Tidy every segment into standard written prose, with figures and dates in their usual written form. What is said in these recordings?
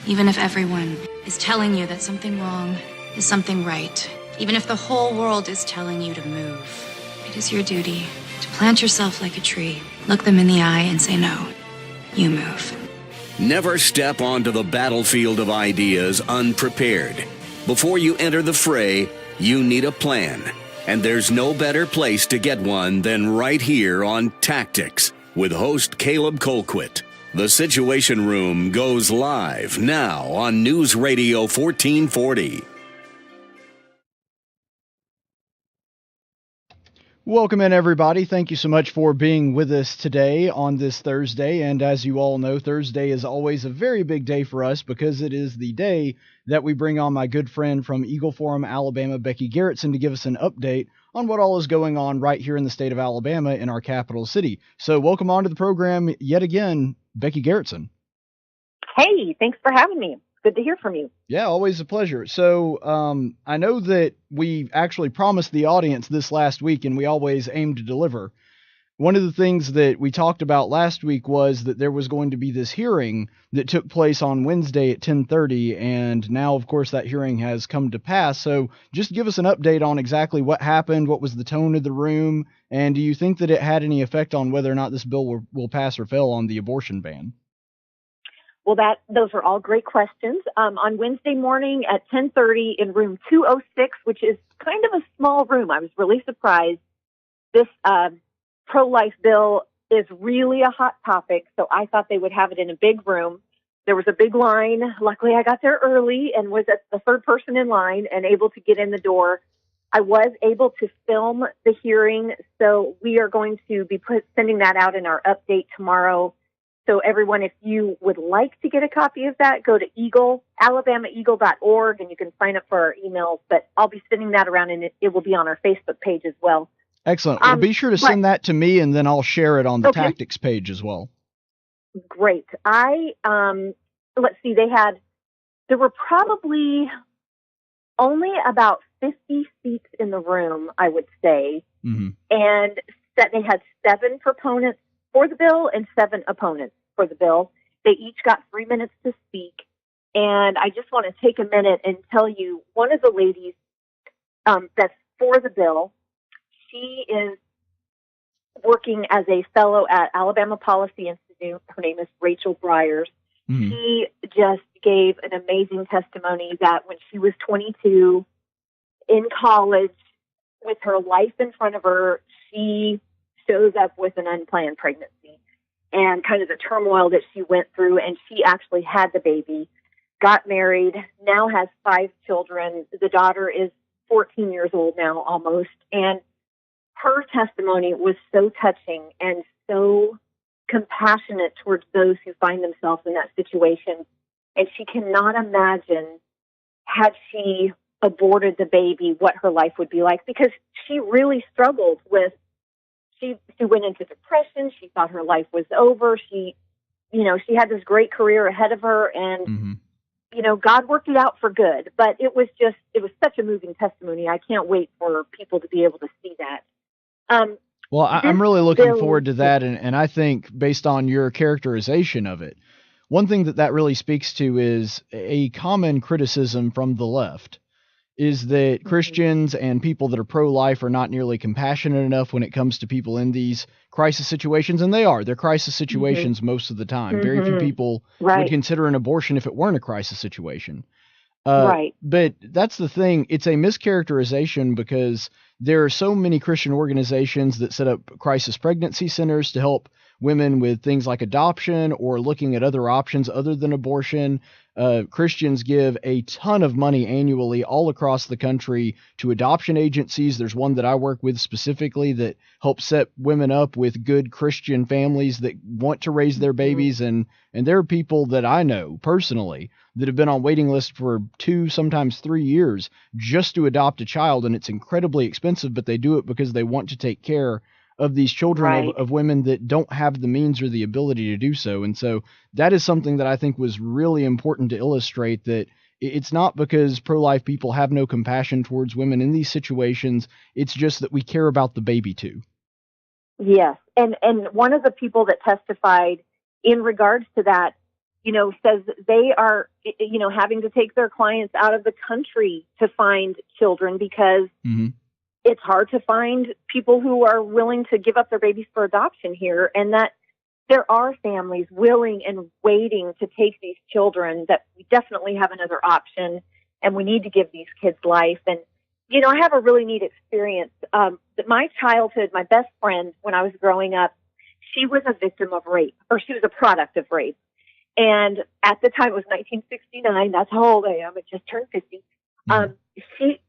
Even if everyone is telling you that something wrong is something right, even if the whole world is telling you to move, it is your duty to plant yourself like a tree, look them in the eye and say, no, you move. Never step onto the battlefield of ideas unprepared. Before you enter the fray, you need a plan. And there's no better place to get one than right here on Tactics with host Caleb Colquitt. The Situation Room goes live now on News Radio 1440. Welcome in, everybody. Thank you so much for being with us today on this Thursday. And as you all know, Thursday is always a very big day for us because it is the day that we bring on my good friend from Eagle Forum, Alabama, Becky Gerritson, to give us an update on what all is going on right here in the state of Alabama in our capital city. So welcome on to the program yet again, Becky Gerritson. Hey, thanks for having me. Good to hear from you. Yeah, always a pleasure. So I know that we actually promised the audience this last week, and we always aim to deliver. One of the things that we talked about last week was that there was going to be this hearing that took place on Wednesday at 10:30, and now, of course, that hearing has come to pass. So just give us an update on exactly what happened, what was the tone of the room, and do you think that it had any effect on whether or not this bill will pass or fail on the abortion ban? Well, those are all great questions. On Wednesday morning at 10:30 in room 206, which is kind of a small room, I was really surprised. This pro-life bill is really a hot topic, so I thought they would have it in a big room. There was a big line. Luckily, I got there early and was at the third person in line and able to get in the door. I was able to film the hearing, so we are going to be sending that out in our update tomorrow. So everyone, if you would like to get a copy of that, go to alabamaeagle.org, and you can sign up for our emails. But I'll be sending that around, and it will be on our Facebook page as well. Excellent. Well, be sure to send that to me, and then I'll share it on the Tactics page as well. Great. Let's see, there were probably only about 50 seats in the room, I would say. Mm-hmm. And that they had 7 proponents for the bill and 7 opponents for the bill. They each got 3 minutes to speak. And I just want to take a minute and tell you, one of the ladies that's for the bill, she is working as a fellow at Alabama Policy Institute. Her name is Rachel Briers. Mm-hmm. She just gave an amazing testimony that when she was 22 in college with her life in front of her, she shows up with an unplanned pregnancy and kind of the turmoil that she went through. And she actually had the baby, got married, now has 5 children. The daughter is 14 years old now almost. And her testimony was so touching and so compassionate towards those who find themselves in that situation. And she cannot imagine, had she aborted the baby, what her life would be like, because she really struggled with, she went into depression. She thought her life was over. She had this great career ahead of her, and, mm-hmm. God worked it out for good. But it was such a moving testimony. I can't wait for people to be able to see that. Well, I'm really looking forward to that, and I think based on your characterization of it, one thing that really speaks to is a common criticism from the left is that mm-hmm. Christians and people that are pro-life are not nearly compassionate enough when it comes to people in these crisis situations, and they're crisis situations mm-hmm. most of the time. Mm-hmm. Very few people would consider an abortion if it weren't a crisis situation. Right. But that's the thing. It's a mischaracterization because there are so many Christian organizations that set up crisis pregnancy centers to help women with things like adoption or looking at other options other than abortion. Christians give a ton of money annually all across the country to adoption agencies. There's one that I work with specifically that helps set women up with good Christian families that want to raise their babies. And there are people that I know personally that have been on waiting lists for 2, sometimes 3 years just to adopt a child. And it's incredibly expensive, but they do it because they want to take care of these children of women that don't have the means or the ability to do so. And so that is something that I think was really important to illustrate, that it's not because pro-life people have no compassion towards women in these situations. It's just that we care about the baby too. Yes. And one of the people that testified in regards to that, says they are, having to take their clients out of the country to find children because it's hard to find people who are willing to give up their babies for adoption here, and that there are families willing and waiting to take these children, that we definitely have another option, and we need to give these kids life. And, I have a really neat experience. My childhood, my best friend when I was growing up, she was a victim of rape, or she was a product of rape. And at the time, it was 1969. That's how old I am. I just turned 50.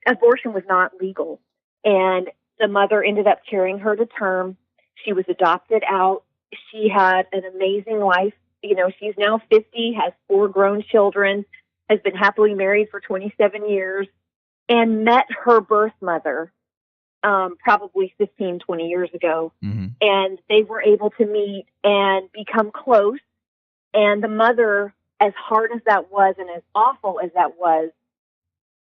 Abortion was not legal. And the mother ended up carrying her to term. She was adopted out. She had an amazing life. She's now 50, has 4 grown children, has been happily married for 27 years, and met her birth mother probably 15, 20 years ago. And they were able to meet and become close. And the mother, as hard as that was and as awful as that was,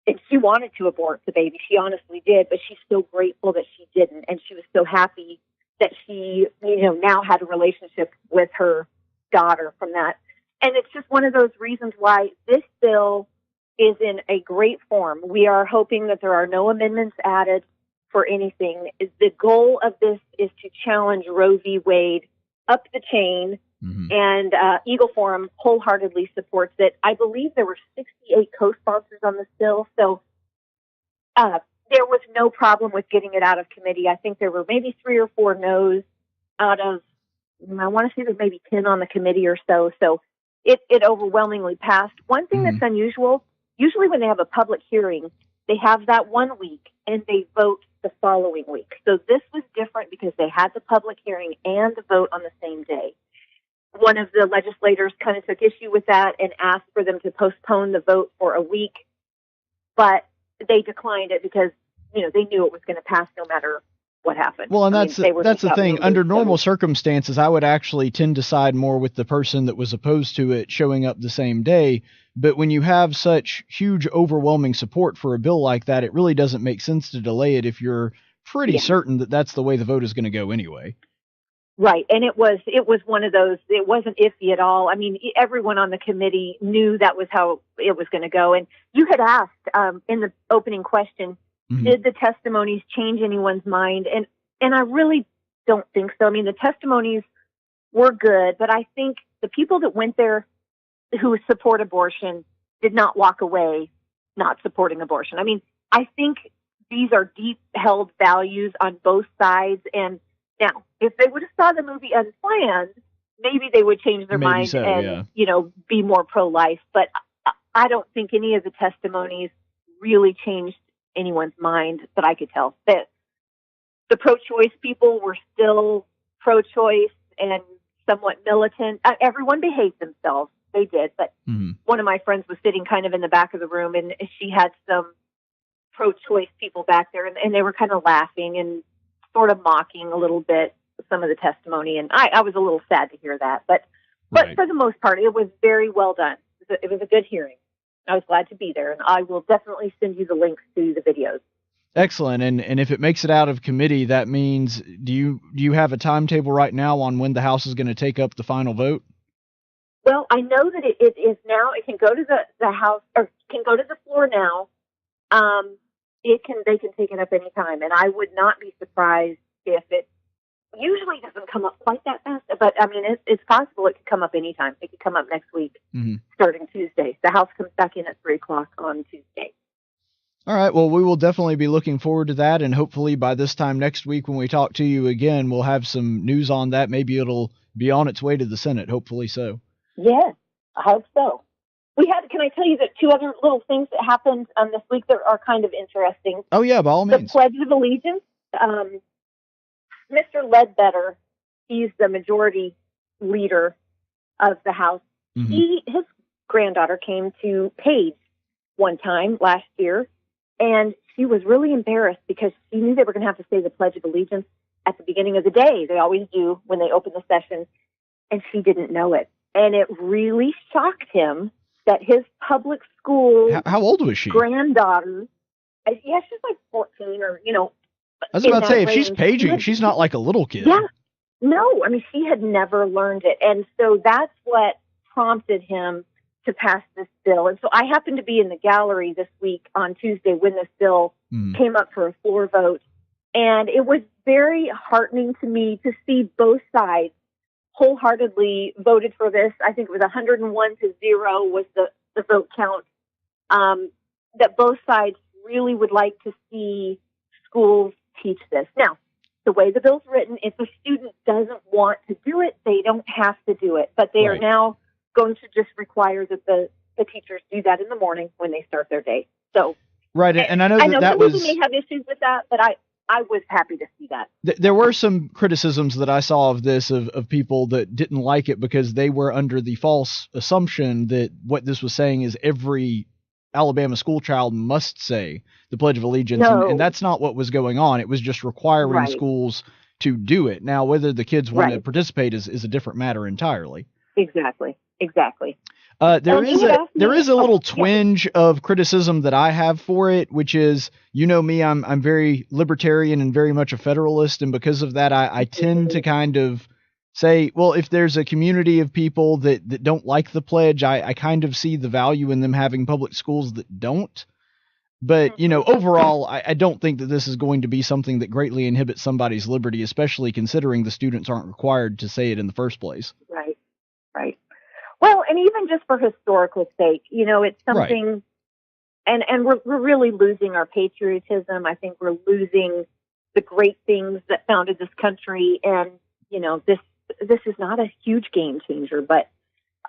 and she wanted to abort the baby. She honestly did, but she's so grateful that she didn't. And she was so happy that she, now had a relationship with her daughter from that. And it's just one of those reasons why this bill is in a great form. We are hoping that there are no amendments added for anything. The goal of this is to challenge Roe v. Wade up the chain. And Eagle Forum wholeheartedly supports it. I believe there were 68 co-sponsors on this bill, so there was no problem with getting it out of committee. I think there were maybe 3 or 4 no's out of, I want to say there's maybe 10 on the committee or so. So it overwhelmingly passed. One thing that's unusual, usually when they have a public hearing, they have that 1 week and they vote the following week. So this was different because they had the public hearing and the vote on the same day. One of the legislators kind of took issue with that and asked for them to postpone the vote for a week, but they declined it because, they knew it was going to pass no matter what happened. Well, and that's the thing. Under normal circumstances, I would actually tend to side more with the person that was opposed to it showing up the same day. But when you have such huge, overwhelming support for a bill like that, it really doesn't make sense to delay it if you're pretty certain that that's the way the vote is going to go anyway. Right. And it was one of those, it wasn't iffy at all. I mean, everyone on the committee knew that was how it was going to go. And you had asked in the opening question, did the testimonies change anyone's mind? And I really don't think so. I mean, the testimonies were good, but I think the people that went there who support abortion did not walk away not supporting abortion. I mean, I think these are deep held values on both sides. And now, if they would have saw the movie Unplanned, maybe they would change their mind and, be more pro-life. But I don't think any of the testimonies really changed anyone's mind that I could tell. That the pro-choice people were still pro-choice and somewhat militant. Everyone behaved themselves. They did. But one of my friends was sitting kind of in the back of the room, and she had some pro-choice people back there, and they were kind of laughing and sort of mocking a little bit some of the testimony, and I was a little sad to hear that. But for the most part, it was very well done. It was a good hearing. I was glad to be there, and I will definitely send you the links to the videos. Excellent. And if it makes it out of committee, that means do you have a timetable right now on when the House is going to take up the final vote? Well, I know that it is now. It can go to the House, or can go to the floor now. They can take it up anytime, and I would not be surprised if it usually doesn't come up quite that fast. But I mean, it's possible it could come up anytime. It could come up next week, starting Tuesday. The House comes back in at 3:00 on Tuesday. All right. Well, we will definitely be looking forward to that, and hopefully by this time next week when we talk to you again, we'll have some news on that. Maybe it'll be on its way to the Senate. Hopefully so. Yes, I hope so. Can I tell you that 2 other little things that happened this week that are kind of interesting? Oh, yeah, by all means. The Pledge of Allegiance. Mr. Ledbetter, he's the majority leader of the House. His granddaughter came to Page one time last year, and she was really embarrassed because she knew they were going to have to say the Pledge of Allegiance at the beginning of the day. They always do when they open the session, and she didn't know it. And it really shocked him that his public school... How old was she? Granddaughter... Yeah, she's like 14 or, I was about to say, if she's paging, she's not like a little kid. Yeah. No, I mean, she had never learned it. And so that's what prompted him to pass this bill. And so I happened to be in the gallery this week on Tuesday when this bill came up for a floor vote. And it was very heartening to me to see both sides wholeheartedly voted for this. I think it was 101 to 0 was the vote count, that both sides really would like to see schools teach this. Now, the way the bill's written, if a student doesn't want to do it, they don't have to do it. But they are now going to just require that the teachers do that in the morning when they start their day. So, right, and I know that some people may have issues with that, but I was happy to see that. There were some criticisms that I saw of this of people that didn't like it because they were under the false assumption that what this was saying is every Alabama school child must say the Pledge of Allegiance, and that's not what was going on. It was just requiring schools to do it. Now, whether the kids want to participate is a different matter entirely. Exactly. There is a little twinge of criticism that I have for it, which is, you know me, I'm very libertarian and very much a federalist, and because of that, I tend to kind of say, well, if there's a community of people that don't like the pledge, I kind of see the value in them having public schools that don't. But, overall, I don't think that this is going to be something that greatly inhibits somebody's liberty, especially considering the students aren't required to say it in the first place. Right. Well, and even just for historical sake, it's something, and we're really losing our patriotism. I think we're losing the great things that founded this country, and this is not a huge game changer, but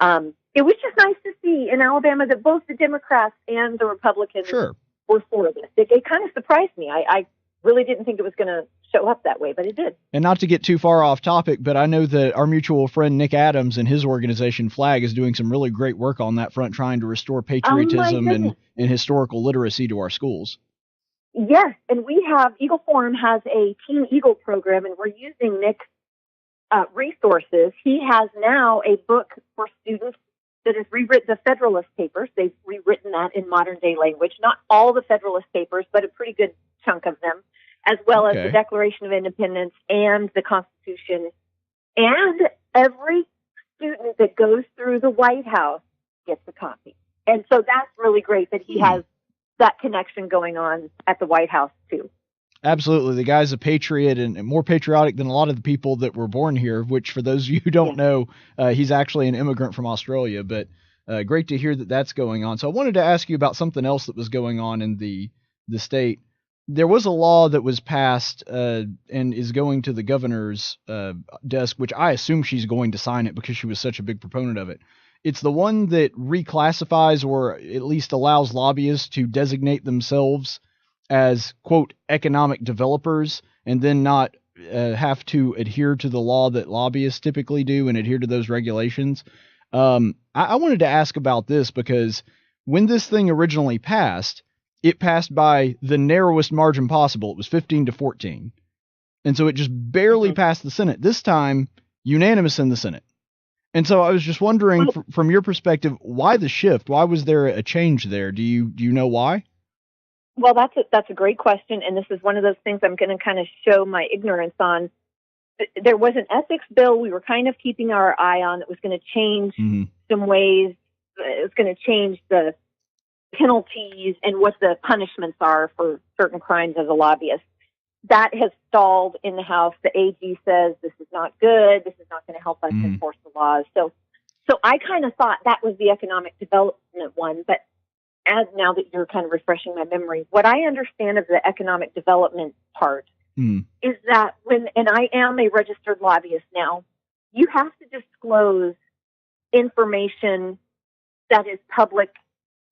it was just nice to see in Alabama that both the Democrats and the Republicans were for this. It kind of surprised me. I really didn't think it was going to show up that way, but it did. And not to get too far off topic, but I know that our mutual friend Nick Adams and his organization Flag is doing some really great work on that front, trying to restore patriotism and historical literacy to our schools. Yes, and we have, Eagle Forum has a Teen Eagle program, and we're using Nick's resources. He has now a book for students that has rewritten the Federalist Papers. They've rewritten that in modern day language. Not all the Federalist Papers, but a pretty good chunk of them, as well as the Declaration of Independence and the Constitution. And every student that goes through the White House gets a copy. And so that's really great that he has that connection going on at the White House, too. Absolutely. The guy's a patriot and more patriotic than a lot of the people that were born here, which for those of you who don't know, he's actually an immigrant from Australia. But great to hear that that's going on. So I wanted to ask you about something else that was going on in the state. There was a law that was passed and is going to the governor's desk, which I assume she's going to sign it because she was such a big proponent of it. It's the one that reclassifies or at least allows lobbyists to designate themselves as, quote, economic developers and then not have to adhere to the law that lobbyists typically do and adhere to those regulations. I wanted to ask about this because when this thing originally passed, it passed by the narrowest margin possible. It was 15 to 14. And so it just barely passed the Senate. This time, unanimous in the Senate. And so I was just wondering, from your perspective, why the shift? Why was there a change there? Do you know why? Well, that's a great question, and this is one of those things I'm going to kind of show my ignorance on. There was an ethics bill we were kind of keeping our eye on that was going to change some ways. It was going to change the penalties and what the punishments are for certain crimes as a lobbyist. That has stalled in the House. The AG says this is not good. This is not going to help us enforce the laws. So I kind of thought that was the economic development one. But as now that you're kind of refreshing my memory, what I understand of the economic development part is that and I am a registered lobbyist now, you have to disclose information that is public,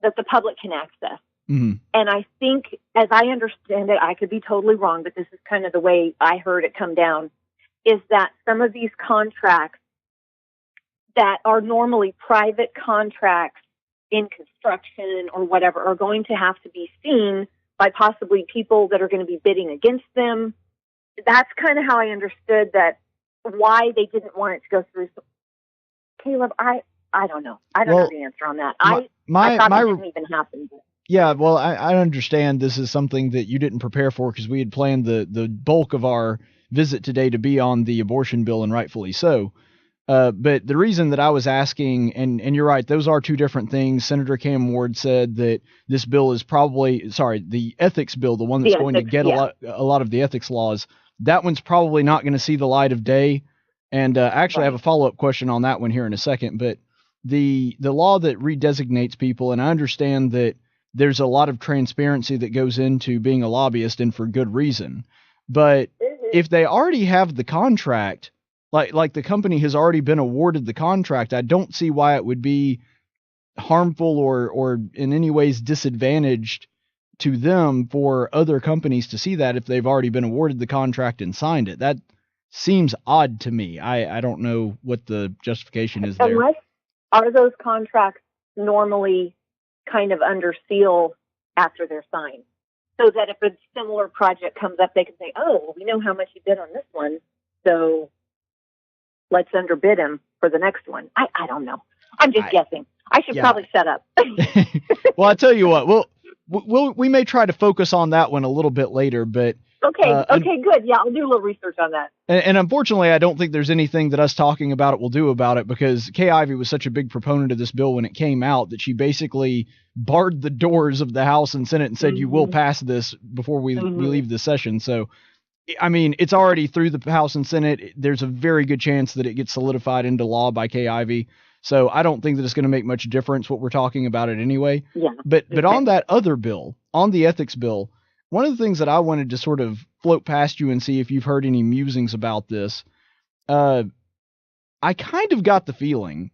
that the public can access. And I think, as I understand it, I could be totally wrong, but this is kind of the way I heard it come down, is that some of these contracts that are normally private contracts in construction or whatever are going to have to be seen by possibly people that are going to be bidding against them. That's kind of how I understood that, why they didn't want it to go through. So, Caleb, I don't know. I don't know the answer on that. I thought it didn't even happen. But. Yeah, well, I understand this is something that you didn't prepare for because we had planned the bulk of our visit today to be on the abortion bill, and rightfully so. But the reason that I was asking, and you're right, those are two different things. Senator Cam Ward said that this bill is the ethics bill, the one that's going to get a lot of the ethics laws, that one's probably not going to see the light of day. And actually, I have a follow-up question on that one here in a second. But the law that redesignates people, and I understand that there's a lot of transparency that goes into being a lobbyist, and for good reason. But if they already have the contract, like the company has already been awarded the contract, I don't see why it would be harmful or in any ways disadvantaged to them for other companies to see that if they've already been awarded the contract and signed it. That seems odd to me. I don't know what the justification is there. Are those contracts normally kind of under seal after they're signed? So that if a similar project comes up, they can say, oh, we know how much you bid on this one, so let's underbid him for the next one. I don't know. I'm just guessing. I should probably shut up. Well, I tell you what, we may try to focus on that one a little bit later, but okay, good. Yeah, I'll do a little research on that. And unfortunately, I don't think there's anything that us talking about it will do about it, because Kay Ivey was such a big proponent of this bill when it came out that she basically barred the doors of the House and Senate and said, you will pass this before we leave the session. So, I mean, it's already through the House and Senate. There's a very good chance that it gets solidified into law by Kay Ivey. So I don't think that it's going to make much difference what we're talking about it anyway. Yeah. But on that other bill, on the ethics bill, one of the things that I wanted to sort of float past you and see if you've heard any musings about this, I kind of got the feeling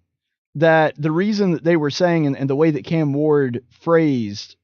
that the reason that they were saying and the way that Cam Ward phrased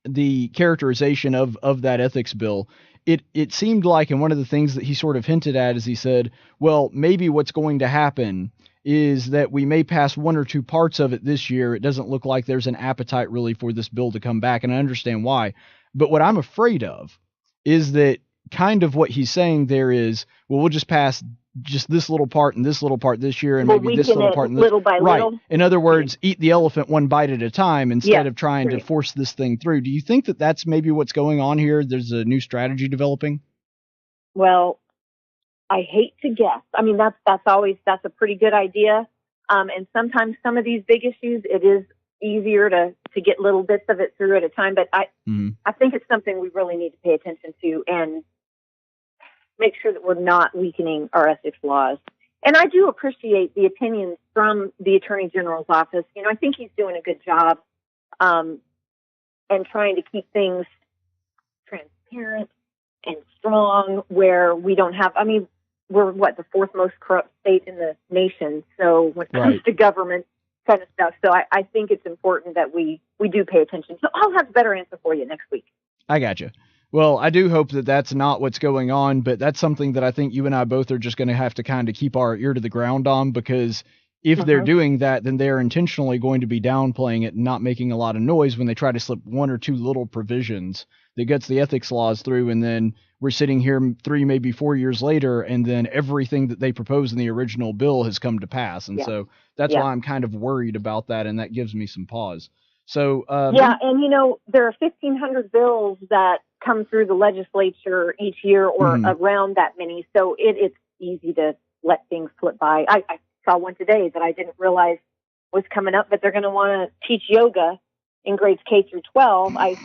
the characterization of that ethics bill, it seemed like, and one of the things that he sort of hinted at is he said, well, maybe what's going to happen is that we may pass one or two parts of it this year. It doesn't look like there's an appetite really for this bill to come back, and I understand why. But what I'm afraid of is that kind of what he's saying there is, well, we'll just pass just this little part and this little part this year, and maybe this little part and this, little by right. little. In other words, eat the elephant one bite at a time instead of trying to force this thing through. Do you think that that's maybe what's going on here? There's a new strategy developing? Well, I hate to guess. I mean, that's a pretty good idea. And sometimes some of these big issues, it is easier to get little bits of it through at a time. But I think it's something we really need to pay attention to and make sure that we're not weakening our ethics laws. And I do appreciate the opinions from the Attorney General's office. You know, I think he's doing a good job and trying to keep things transparent and strong where we don't have, I mean, we're the fourth most corrupt state in the nation. So when it comes to government kind of stuff. So I think it's important that we do pay attention. So I'll have a better answer for you next week. I gotcha. Well, I do hope that that's not what's going on, but that's something that I think you and I both are just going to have to kind of keep our ear to the ground on, because if they're doing that, then they're intentionally going to be downplaying it and not making a lot of noise when they try to slip one or two little provisions that gets the ethics laws through, and then we're sitting here 3, maybe 4 years later, and then everything that they proposed in the original bill has come to pass. And so that's why I'm kind of worried about that, and that gives me some pause. So and you know, there are 1,500 bills that come through the legislature each year, or around that many. So it's easy to let things slip by. I saw one today that I didn't realize was coming up, but they're going to want to teach yoga in grades K through 12. I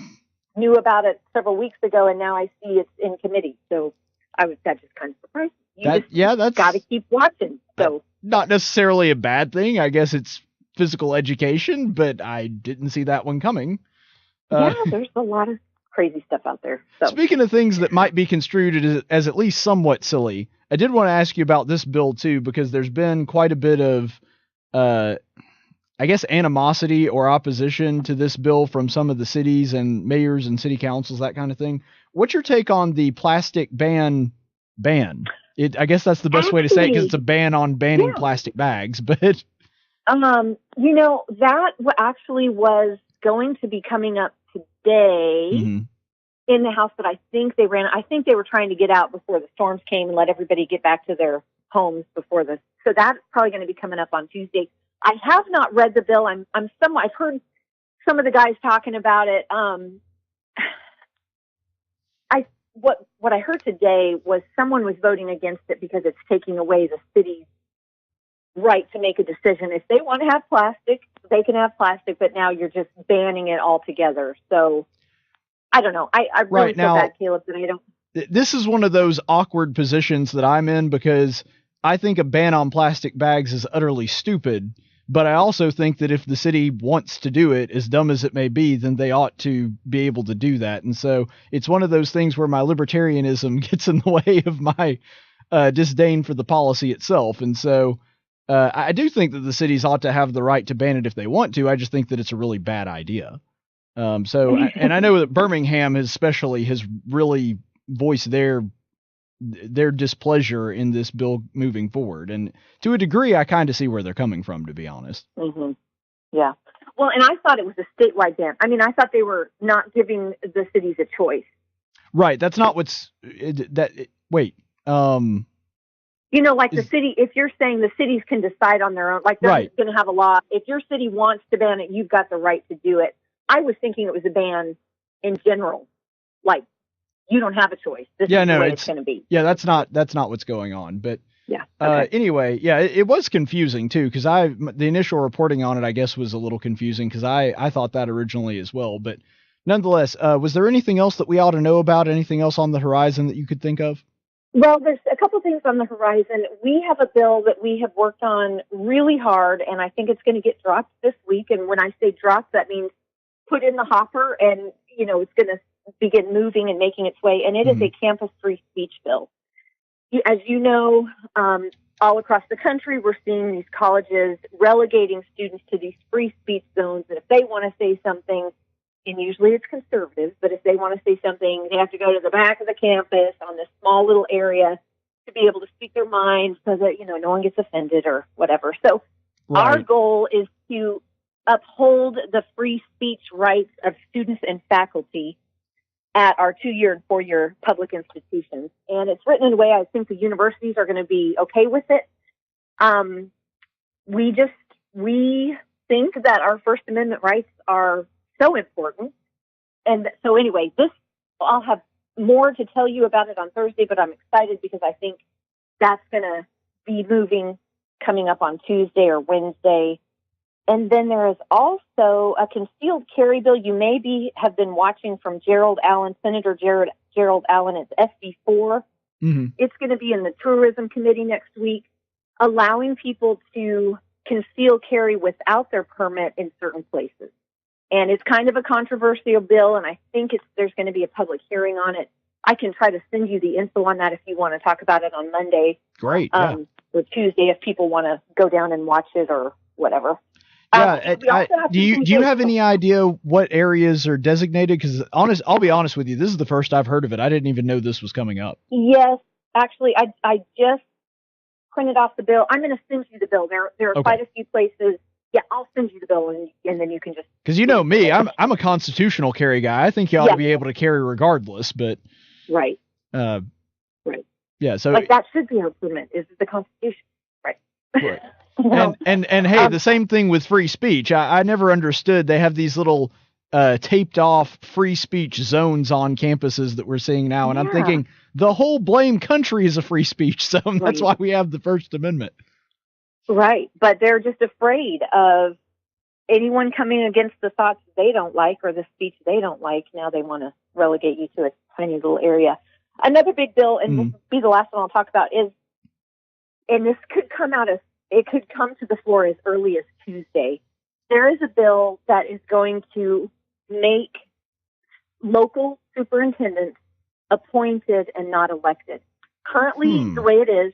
knew about it several weeks ago, and now I see it's in committee. So that just kind of surprised me. That's got to keep watching. So not necessarily a bad thing. I guess it's physical education, but I didn't see that one coming. There's a lot of crazy stuff out there. So. Speaking of things that might be construed as at least somewhat silly, I did want to ask you about this bill too, because there's been quite a bit of, I guess, animosity or opposition to this bill from some of the cities and mayors and city councils, that kind of thing. What's your take on the plastic ban? I guess that's the best way to say it, because it's a ban on banning plastic bags, but... you know, that actually was going to be coming up today in the House, but I think they were trying to get out before the storms came and let everybody get back to their homes before so that's probably going to be coming up on Tuesday. I have not read the bill. I've heard some of the guys talking about it. What I heard today was someone was voting against it because it's taking away the city's right to make a decision. If they want to have plastic, they can have plastic, but now you're just banning it altogether. So I don't know. I really feel bad, Caleb, that I don't. This is one of those awkward positions that I'm in, because I think a ban on plastic bags is utterly stupid, but I also think that if the city wants to do it, as dumb as it may be, then they ought to be able to do that. And so it's one of those things where my libertarianism gets in the way of my disdain for the policy itself. And so I do think that the cities ought to have the right to ban it if they want to. I just think that it's a really bad idea. And I know that Birmingham especially has really voiced their displeasure in this bill moving forward. And to a degree, I kind of see where they're coming from, to be honest. Mm-hmm. Yeah. Well, and I thought it was a statewide ban. I mean, I thought they were not giving the cities a choice. Right. That's not wait. Like the city, if you're saying the cities can decide on their own, like they're right. going to have a law. If your city wants to ban it, you've got the right to do it. I was thinking it was a ban in general. Like, you don't have a choice. This is the way it's going to be. Yeah, that's not what's going on. But yeah. Okay. Anyway, yeah, it was confusing too, because the initial reporting on it, I guess, was a little confusing, because I thought that originally as well. But nonetheless, was there anything else that we ought to know about? Anything else on the horizon that you could think of? Well, there's a couple things on the horizon. We have a bill that we have worked on really hard, and I think it's going to get dropped this week. And when I say dropped, that means put in the hopper, and it's going to begin moving and making its way. And it is a campus free speech bill. As you know, all across the country, we're seeing these colleges relegating students to these free speech zones. And if they want to say something, and usually it's conservative, but if they want to say something, they have to go to the back of the campus on this small little area to be able to speak their mind so that, no one gets offended or whatever. So Our goal is to uphold the free speech rights of students and faculty at our 2-year and 4-year public institutions. And it's written in a way I think the universities are going to be okay with it. We think that our First Amendment rights are so important. And so anyway, I'll have more to tell you about it on Thursday, but I'm excited because I think that's going to be moving coming up on Tuesday or Wednesday. And then there is also a concealed carry bill you have been watching from Senator Gerald Allen. It's SB4. Mm-hmm. It's going to be in the Tourism Committee next week, allowing people to conceal carry without their permit in certain places. And it's kind of a controversial bill, and I think there's going to be a public hearing on it. I can try to send you the info on that if you want to talk about it on Monday. Great. Or Tuesday if people want to go down and watch it or whatever. Yeah. Do you have any idea what areas are designated? Because I'll be honest with you, this is the first I've heard of it. I didn't even know this was coming up. Yes, actually, I just printed off the bill. I'm going to send you the bill. There are quite a few places. Yeah, I'll send you the bill, and then you can just. Because me, I'm a constitutional carry guy. I think you ought to be able to carry regardless, but. Right. Right. Yeah. So that should be our permit. Is the Constitution, right? Right. And hey, the same thing with free speech. I never understood. They have these little taped off free speech zones on campuses that we're seeing now, and I'm thinking the whole blame country is a free speech zone. That's why we have the First Amendment. Right, but they're just afraid of anyone coming against the thoughts they don't like or the speech they don't like. Now they want to relegate you to a tiny little area. Another big bill, and this will be the last one I'll talk about, is, and this could come to the floor as early as Tuesday. There is a bill that is going to make local superintendents appointed and not elected. Currently, the way it is,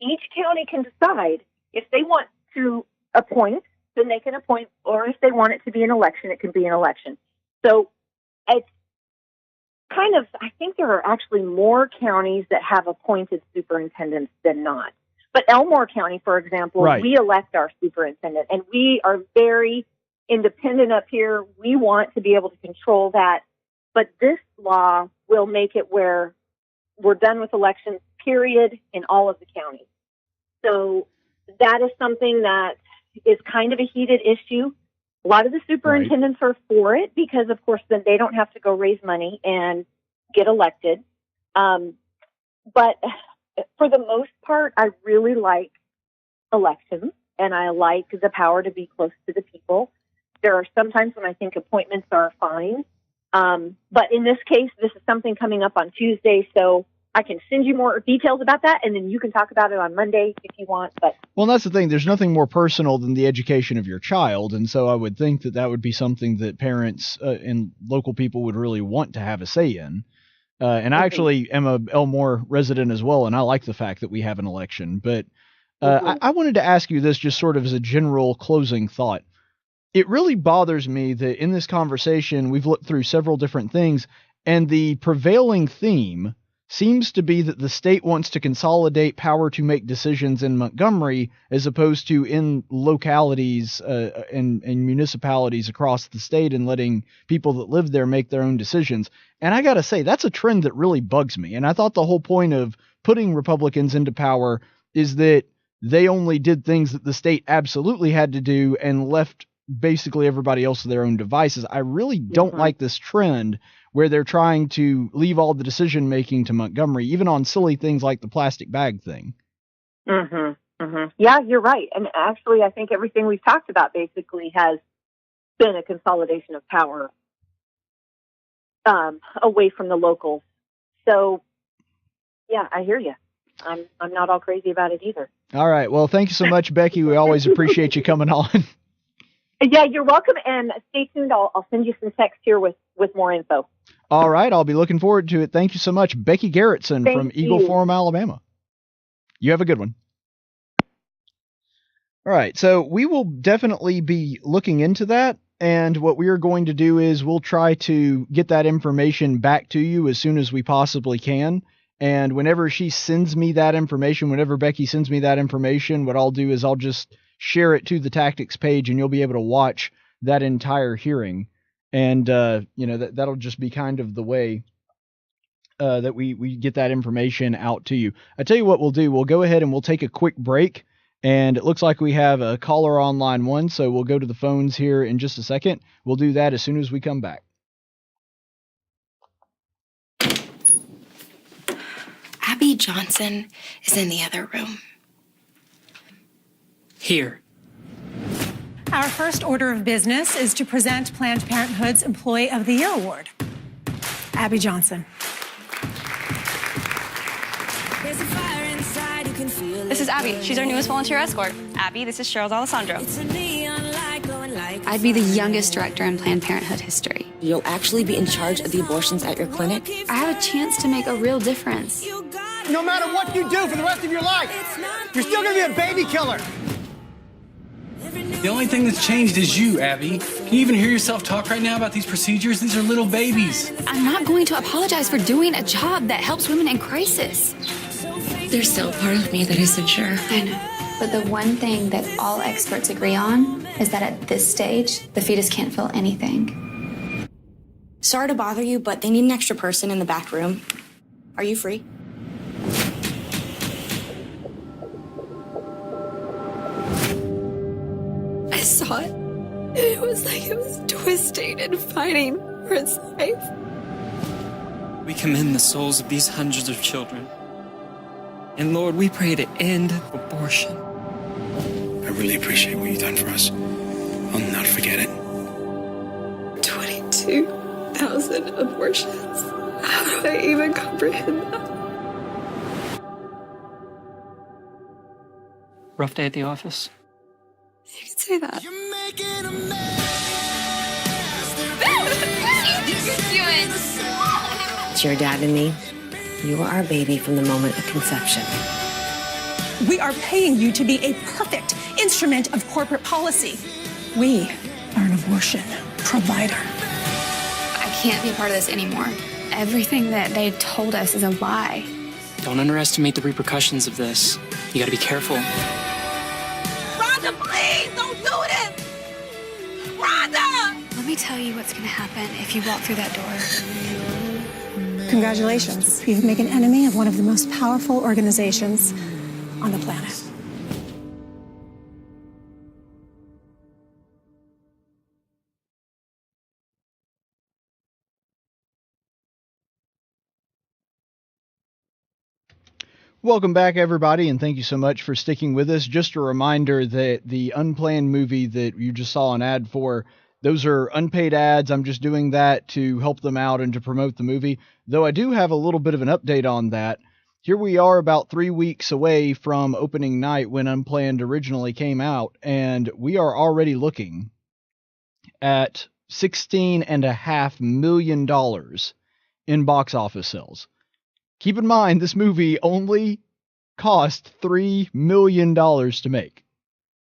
each county can decide if they want to appoint, then they can appoint, or if they want it to be an election, it can be an election. So it's kind of, I think there are actually more counties that have appointed superintendents than not. But Elmore County, for example, we elect our superintendent, and we are very independent up here. We want to be able to control that. But this law will make it where we're done with elections, period, in all of the counties. So that is something that is kind of a heated issue. A lot of the superintendents are for it because, of course, then they don't have to go raise money and get elected. But for the most part, I really like elections, and I like the power to be close to the people. There are some times when I think appointments are fine. But in this case, this is something coming up on Tuesday, so I can send you more details about that, and then you can talk about it on Monday if you want. But well, that's the thing. There's nothing more personal than the education of your child, and so I would think that that would be something that parents and local people would really want to have a say in. And I actually am a Elmore resident as well, and I like the fact that we have an election. But I wanted to ask you this just sort of as a general closing thought. It really bothers me that in this conversation, we've looked through several different things, and the prevailing theme seems to be that the state wants to consolidate power to make decisions in Montgomery as opposed to in localities and municipalities across the state and letting people that live there make their own decisions. And I got to say, that's a trend that really bugs me. And I thought the whole point of putting Republicans into power is that they only did things that the state absolutely had to do and left basically everybody else to their own devices. I really don't like this trend where they're trying to leave all the decision making to Montgomery, even on silly things like the plastic bag thing. Yeah, you're right. And actually, I think everything we've talked about basically has been a consolidation of power away from the locals. So, yeah, I hear you. I'm not all crazy about it either. All right. Well, thank you so much, Becky. We always appreciate you coming on. Yeah, you're welcome, and stay tuned. I'll send you some text here with more info. All right, I'll be looking forward to it. Thank you so much, Becky Gerritson from Eagle Forum, Alabama. You have a good one. All right, so we will definitely be looking into that, and what we are going to do is we'll try to get that information back to you as soon as we possibly can. And whenever she sends me that information, whenever Becky sends me that information, what I'll do is I'll just share it to the tactics page, and you'll be able to watch that entire hearing. And, that'll just be kind of the way that we get that information out to you. I tell you what we'll do. We'll go ahead and we'll take a quick break. And it looks like we have a caller on line 1, so we'll go to the phones here in just a second. We'll do that as soon as we come back. Abby Johnson is in the other room. Here. Our first order of business is to present Planned Parenthood's Employee of the Year Award. Abby Johnson. This is Abby. She's our newest volunteer escort. Abby, this is Cheryl D'Alessandro. I'd be the youngest director in Planned Parenthood history. You'll actually be in charge of the abortions at your clinic? I have a chance to make a real difference. No matter what you do for the rest of your life, you're still going to be a baby killer. The only thing that's changed is you, Abby. Can you even hear yourself talk right now about these procedures? These are little babies. I'm not going to apologize for doing a job that helps women in crisis. There's still a part of me that isn't sure. I know. But the one thing that all experts agree on is that at this stage, the fetus can't feel anything. Sorry to bother you, but they need an extra person in the back room. Are you free? I saw it. It was like it was twisting and fighting for its life. We commend the souls of these hundreds of children. And Lord, we pray to end abortion. I really appreciate what you've done for us. I'll never forget it. 22,000 abortions. How do I even comprehend that? Rough day at the office? You can say that. You're making a mess. It's your dad and me. You are our baby from the moment of conception. We are paying you to be a perfect instrument of corporate policy. We are an abortion provider. I can't be a part of this anymore. Everything that they told us is a lie. Don't underestimate the repercussions of this. You gotta be careful. Rhonda, please, don't do it! Rhonda! Let me tell you what's going to happen if you walk through that door. Congratulations. You've made an enemy of one of the most powerful organizations on the planet. Welcome back, everybody, and thank you so much for sticking with us. Just a reminder that the Unplanned movie that you just saw an ad for, those are unpaid ads. I'm just doing that to help them out and to promote the movie, though I do have a little bit of an update on that. Here we are about 3 weeks away from opening night when Unplanned originally came out, and we are already looking at $16.5 million in box office sales. Keep in mind, this movie only cost $3 million to make.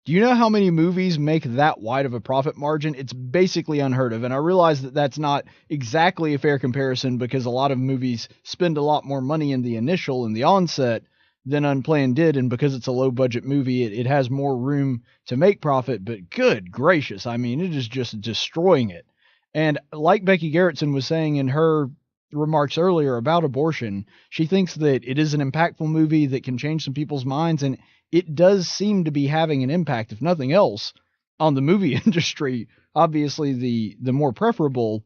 Do you know how many movies make that wide of a profit margin? It's basically unheard of. And I realize that that's not exactly a fair comparison because a lot of movies spend a lot more money in the initial, in the onset, than Unplanned did. And because it's a low budget movie, it has more room to make profit. But good gracious, I mean, it is just destroying it. And like Becky Gerritson was saying in her remarks earlier about abortion, she thinks that it is an impactful movie that can change some people's minds, and it does seem to be having an impact, if nothing else, on the movie industry. Obviously, the more preferable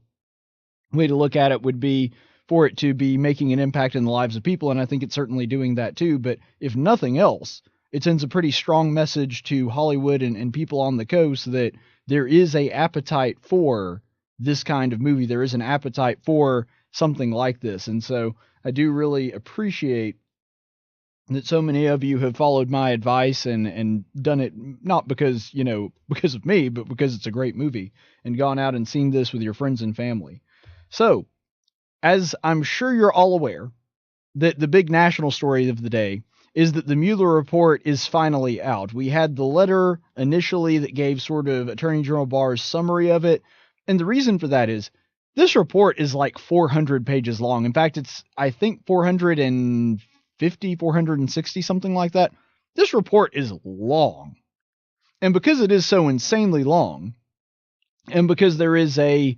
way to look at it would be for it to be making an impact in the lives of people, and I think it's certainly doing that too. But if nothing else, it sends a pretty strong message to Hollywood and people on the coast that there is an appetite for this kind of movie. There is an appetite for something like this. And so I do really appreciate that so many of you have followed my advice and done it not because, because of me, but because it's a great movie, and gone out and seen this with your friends and family. So, as I'm sure you're all aware, that the big national story of the day is that the Mueller report is finally out. We had the letter initially that gave sort of Attorney General Barr's summary of it. And the reason for that is this report is like 400 pages long. In fact, it's, I think, 450, 460, something like that. This report is long. And because it is so insanely long, and because there is a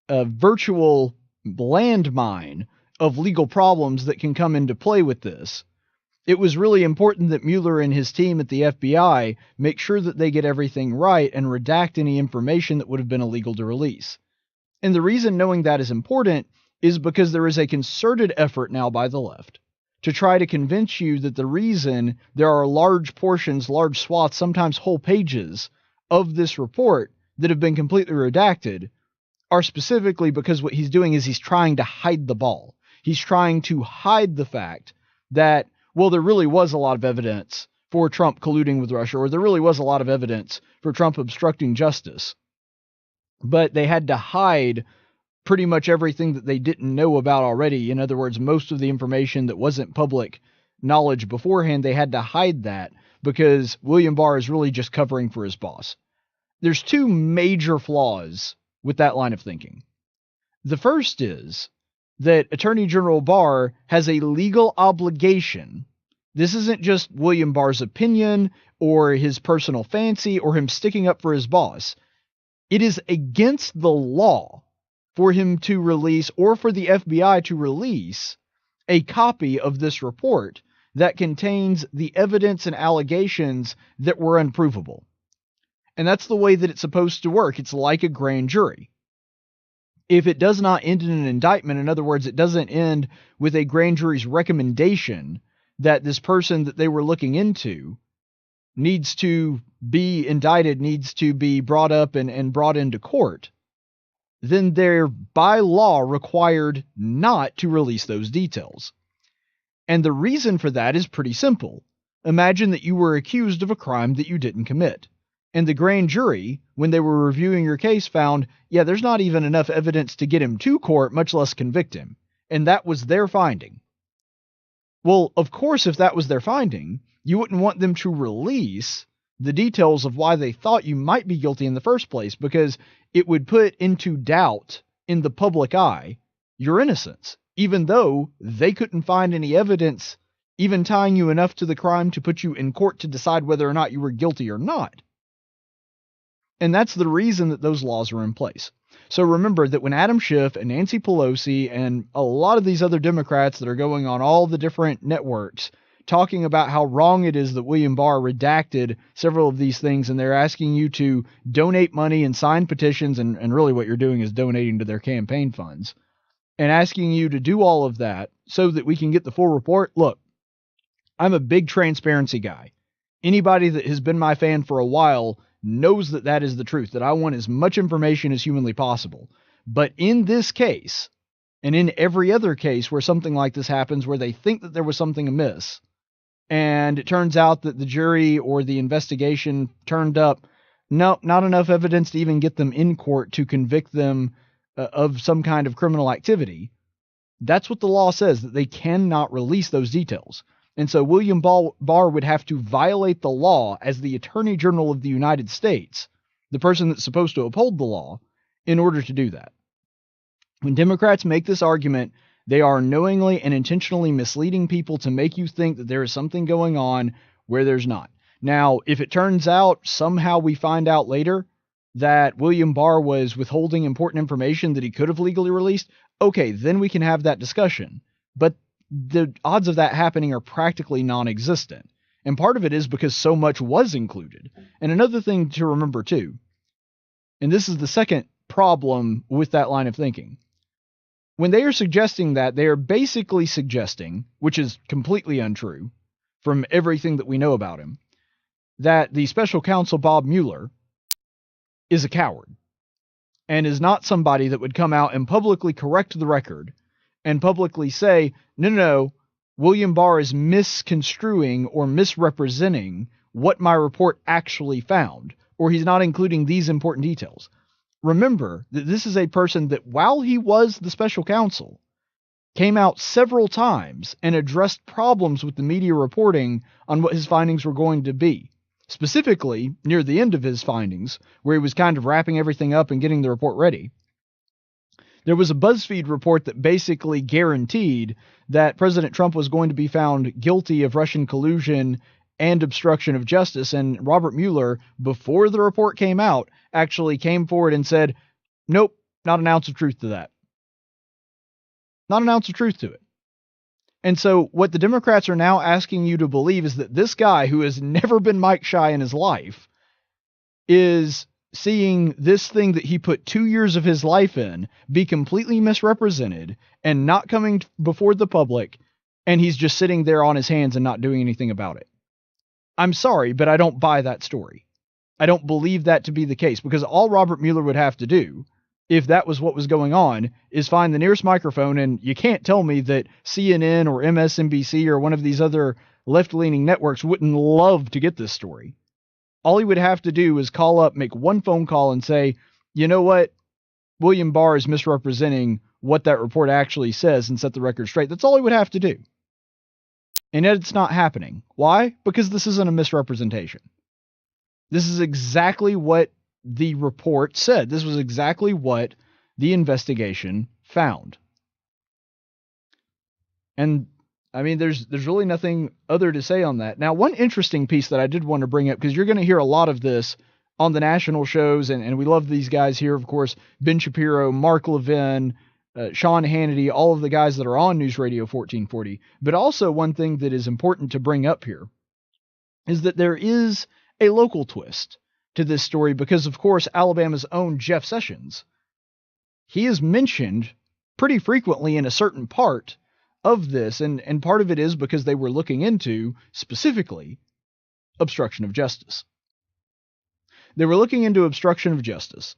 virtual landmine of legal problems that can come into play with this, it was really important that Mueller and his team at the FBI make sure that they get everything right and redact any information that would have been illegal to release. And the reason knowing that is important is because there is a concerted effort now by the left to try to convince you that the reason there are large portions, large swaths, sometimes whole pages of this report that have been completely redacted are specifically because what he's doing is he's trying to hide the ball. He's trying to hide the fact that, well, there really was a lot of evidence for Trump colluding with Russia, or there really was a lot of evidence for Trump obstructing justice. But they had to hide pretty much everything that they didn't know about already. In other words, most of the information that wasn't public knowledge beforehand, they had to hide that because William Barr is really just covering for his boss. There's two major flaws with that line of thinking. The first is that Attorney General Barr has a legal obligation. This isn't just William Barr's opinion or his personal fancy or him sticking up for his boss. It is against the law for him to release, or for the FBI to release, a copy of this report that contains the evidence and allegations that were unprovable. And that's the way that it's supposed to work. It's like a grand jury. If it does not end in an indictment, in other words, it doesn't end with a grand jury's recommendation that this person that they were looking into needs to be indicted, needs to be brought up and brought into court, then they're by law required not to release those details. And the reason for that is pretty simple. Imagine that you were accused of a crime that you didn't commit. And the grand jury, when they were reviewing your case, found, yeah, there's not even enough evidence to get him to court, much less convict him. And that was their finding. Well, of course, if that was their finding, you wouldn't want them to release the details of why they thought you might be guilty in the first place, because it would put into doubt in the public eye your innocence, even though they couldn't find any evidence even tying you enough to the crime to put you in court to decide whether or not you were guilty or not. And that's the reason that those laws are in place. So remember that when Adam Schiff and Nancy Pelosi and a lot of these other Democrats that are going on all the different networks talking about how wrong it is that William Barr redacted several of these things, and they're asking you to donate money and sign petitions, and really what you're doing is donating to their campaign funds, and asking you to do all of that so that we can get the full report. Look, I'm a big transparency guy. Anybody that has been my fan for a while knows that that is the truth, that I want as much information as humanly possible. But in this case, and in every other case where something like this happens, where they think that there was something amiss, and it turns out that the jury or the investigation turned up, no, not enough evidence to even get them in court to convict them of some kind of criminal activity, that's what the law says, that they cannot release those details. And so William Barr would have to violate the law as the Attorney General of the United States, the person that's supposed to uphold the law, in order to do that. When Democrats make this argument, they are knowingly and intentionally misleading people to make you think that there is something going on where there's not. Now, if it turns out, somehow we find out later, that William Barr was withholding important information that he could have legally released, okay, then we can have that discussion. But the odds of that happening are practically non-existent. And part of it is because so much was included. And another thing to remember too, and this is the second problem with that line of thinking. When they are suggesting that, they are basically suggesting, which is completely untrue from everything that we know about him, that the special counsel Bob Mueller is a coward and is not somebody that would come out and publicly correct the record and publicly say, no, William Barr is misconstruing or misrepresenting what my report actually found, or he's not including these important details. Remember that this is a person that, while he was the special counsel, came out several times and addressed problems with the media reporting on what his findings were going to be. Specifically, near the end of his findings, where he was kind of wrapping everything up and getting the report ready, there was a BuzzFeed report that basically guaranteed that President Trump was going to be found guilty of Russian collusion and obstruction of justice. And Robert Mueller, before the report came out, actually came forward and said, nope, not an ounce of truth to that. Not an ounce of truth to it. And so what the Democrats are now asking you to believe is that this guy, who has never been Mike shy in his life, is seeing this thing that he put 2 years of his life in be completely misrepresented and not coming before the public, and he's just sitting there on his hands and not doing anything about it. I'm sorry, but I don't buy that story. I don't believe that to be the case, because all Robert Mueller would have to do, if that was what was going on, is find the nearest microphone, and you can't tell me that CNN or MSNBC or one of these other left-leaning networks wouldn't love to get this story. All he would have to do is call up, make one phone call, and say, you know what, William Barr is misrepresenting what that report actually says, and set the record straight. That's all he would have to do. And yet it's not happening. Why? Because this isn't a misrepresentation. This is exactly what the report said. This was exactly what the investigation found. And I mean, there's really nothing other to say on that. Now, one interesting piece that I did want to bring up, because you're going to hear a lot of this on the national shows, and we love these guys here, of course, Ben Shapiro, Mark Levin, Sean Hannity, all of the guys that are on News Radio 1440. But also one thing that is important to bring up here is that there is a local twist to this story, because, of course, Alabama's own Jeff Sessions, he is mentioned pretty frequently in a certain part of this, and part of it is because they were looking into, specifically, obstruction of justice. They were looking into obstruction of justice.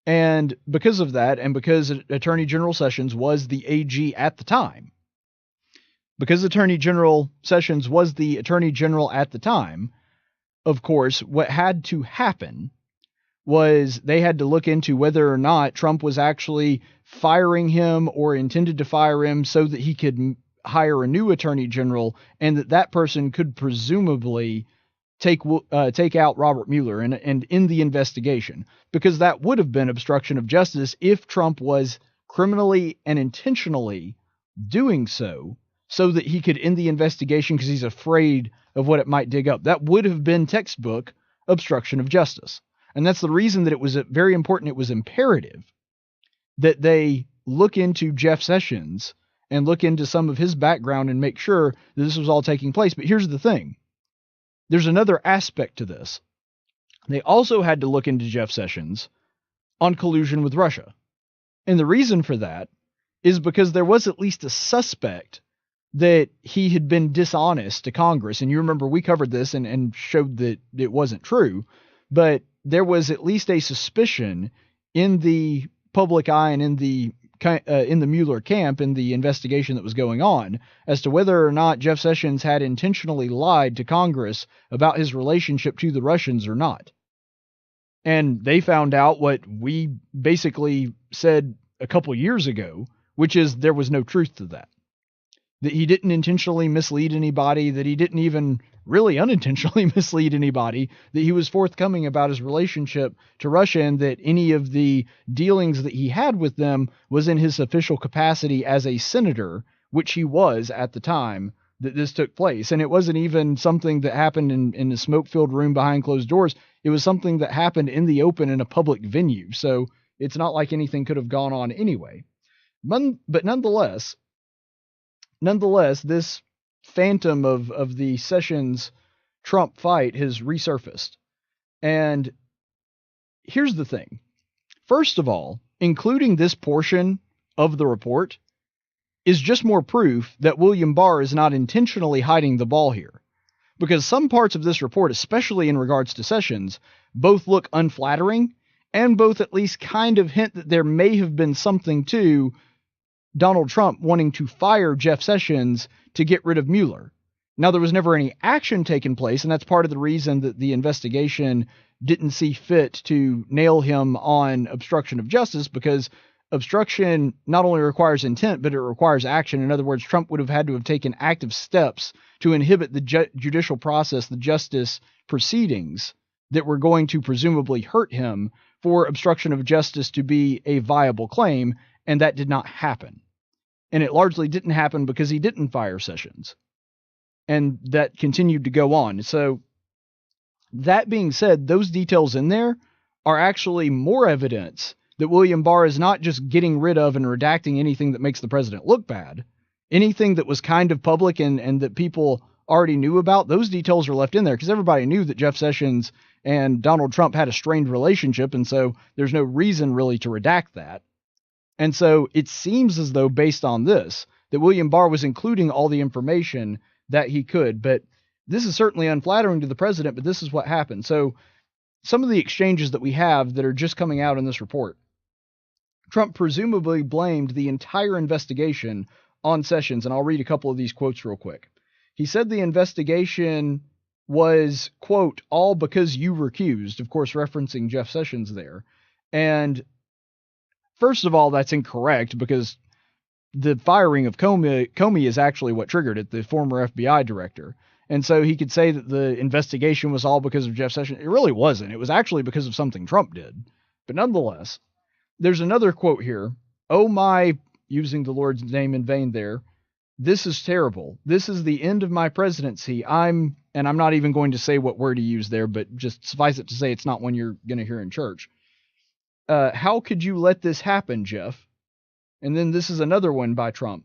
And because of that, and because Attorney General Sessions was the AG at the time, because Attorney General Sessions was the Attorney General at the time, of course, what had to happen was they had to look into whether or not Trump was actually firing him or intended to fire him so that he could hire a new attorney general, and that person could presumably take out Robert Mueller and end the investigation, because that would have been obstruction of justice if Trump was criminally and intentionally doing so that he could end the investigation because he's afraid of what it might dig up. That would have been textbook obstruction of justice. And that's the reason that it was very important. It was imperative that they look into Jeff Sessions and look into some of his background and make sure that this was all taking place. But here's the thing. There's another aspect to this. They also had to look into Jeff Sessions on collusion with Russia. And the reason for that is because there was at least a suspect that he had been dishonest to Congress. And you remember we covered this and showed that it wasn't true, but there was at least a suspicion in the public eye and in the Mueller camp, in the investigation that was going on, as to whether or not Jeff Sessions had intentionally lied to Congress about his relationship to the Russians or not. And they found out what we basically said a couple years ago, which is there was no truth to that. That he didn't intentionally mislead anybody, that he didn't even really unintentionally mislead anybody, that he was forthcoming about his relationship to Russia, and that any of the dealings that he had with them was in his official capacity as a senator, which he was at the time that this took place. And it wasn't even something that happened in a smoke-filled room behind closed doors. It was something that happened in the open in a public venue. So it's not like anything could have gone on anyway. But nonetheless, this phantom of the Sessions-Trump fight has resurfaced. And here's the thing. First of all, including this portion of the report is just more proof that William Barr is not intentionally hiding the ball here. Because some parts of this report, especially in regards to Sessions, both look unflattering and both at least kind of hint that there may have been something to Donald Trump wanting to fire Jeff Sessions to get rid of Mueller. Now, there was never any action taken place, and that's part of the reason that the investigation didn't see fit to nail him on obstruction of justice, because obstruction not only requires intent, but it requires action. In other words, Trump would have had to have taken active steps to inhibit the judicial process, the justice proceedings that were going to presumably hurt him for obstruction of justice to be a viable claim, and that did not happen. And it largely didn't happen because he didn't fire Sessions. And that continued to go on. So that being said, those details in there are actually more evidence that William Barr is not just getting rid of and redacting anything that makes the president look bad. Anything that was kind of public and that people already knew about, those details are left in there because everybody knew that Jeff Sessions and Donald Trump had a strained relationship, and so there's no reason really to redact that. And so it seems as though, based on this, that William Barr was including all the information that he could. But this is certainly unflattering to the president, but this is what happened. So some of the exchanges that we have that are just coming out in this report, Trump presumably blamed the entire investigation on Sessions. And I'll read a couple of these quotes real quick. He said the investigation was, quote, all because you recused, of course, referencing Jeff Sessions there. And first of all, that's incorrect because the firing of Comey is actually what triggered it, the former FBI director. And so he could say that the investigation was all because of Jeff Sessions. It really wasn't. It was actually because of something Trump did. But nonetheless, there's another quote here. Oh my, using the Lord's name in vain there. This is terrible. This is the end of my presidency. And I'm not even going to say what word he used there, but just suffice it to say it's not one you're going to hear in church. How could you let this happen, Jeff? And then this is another one by Trump.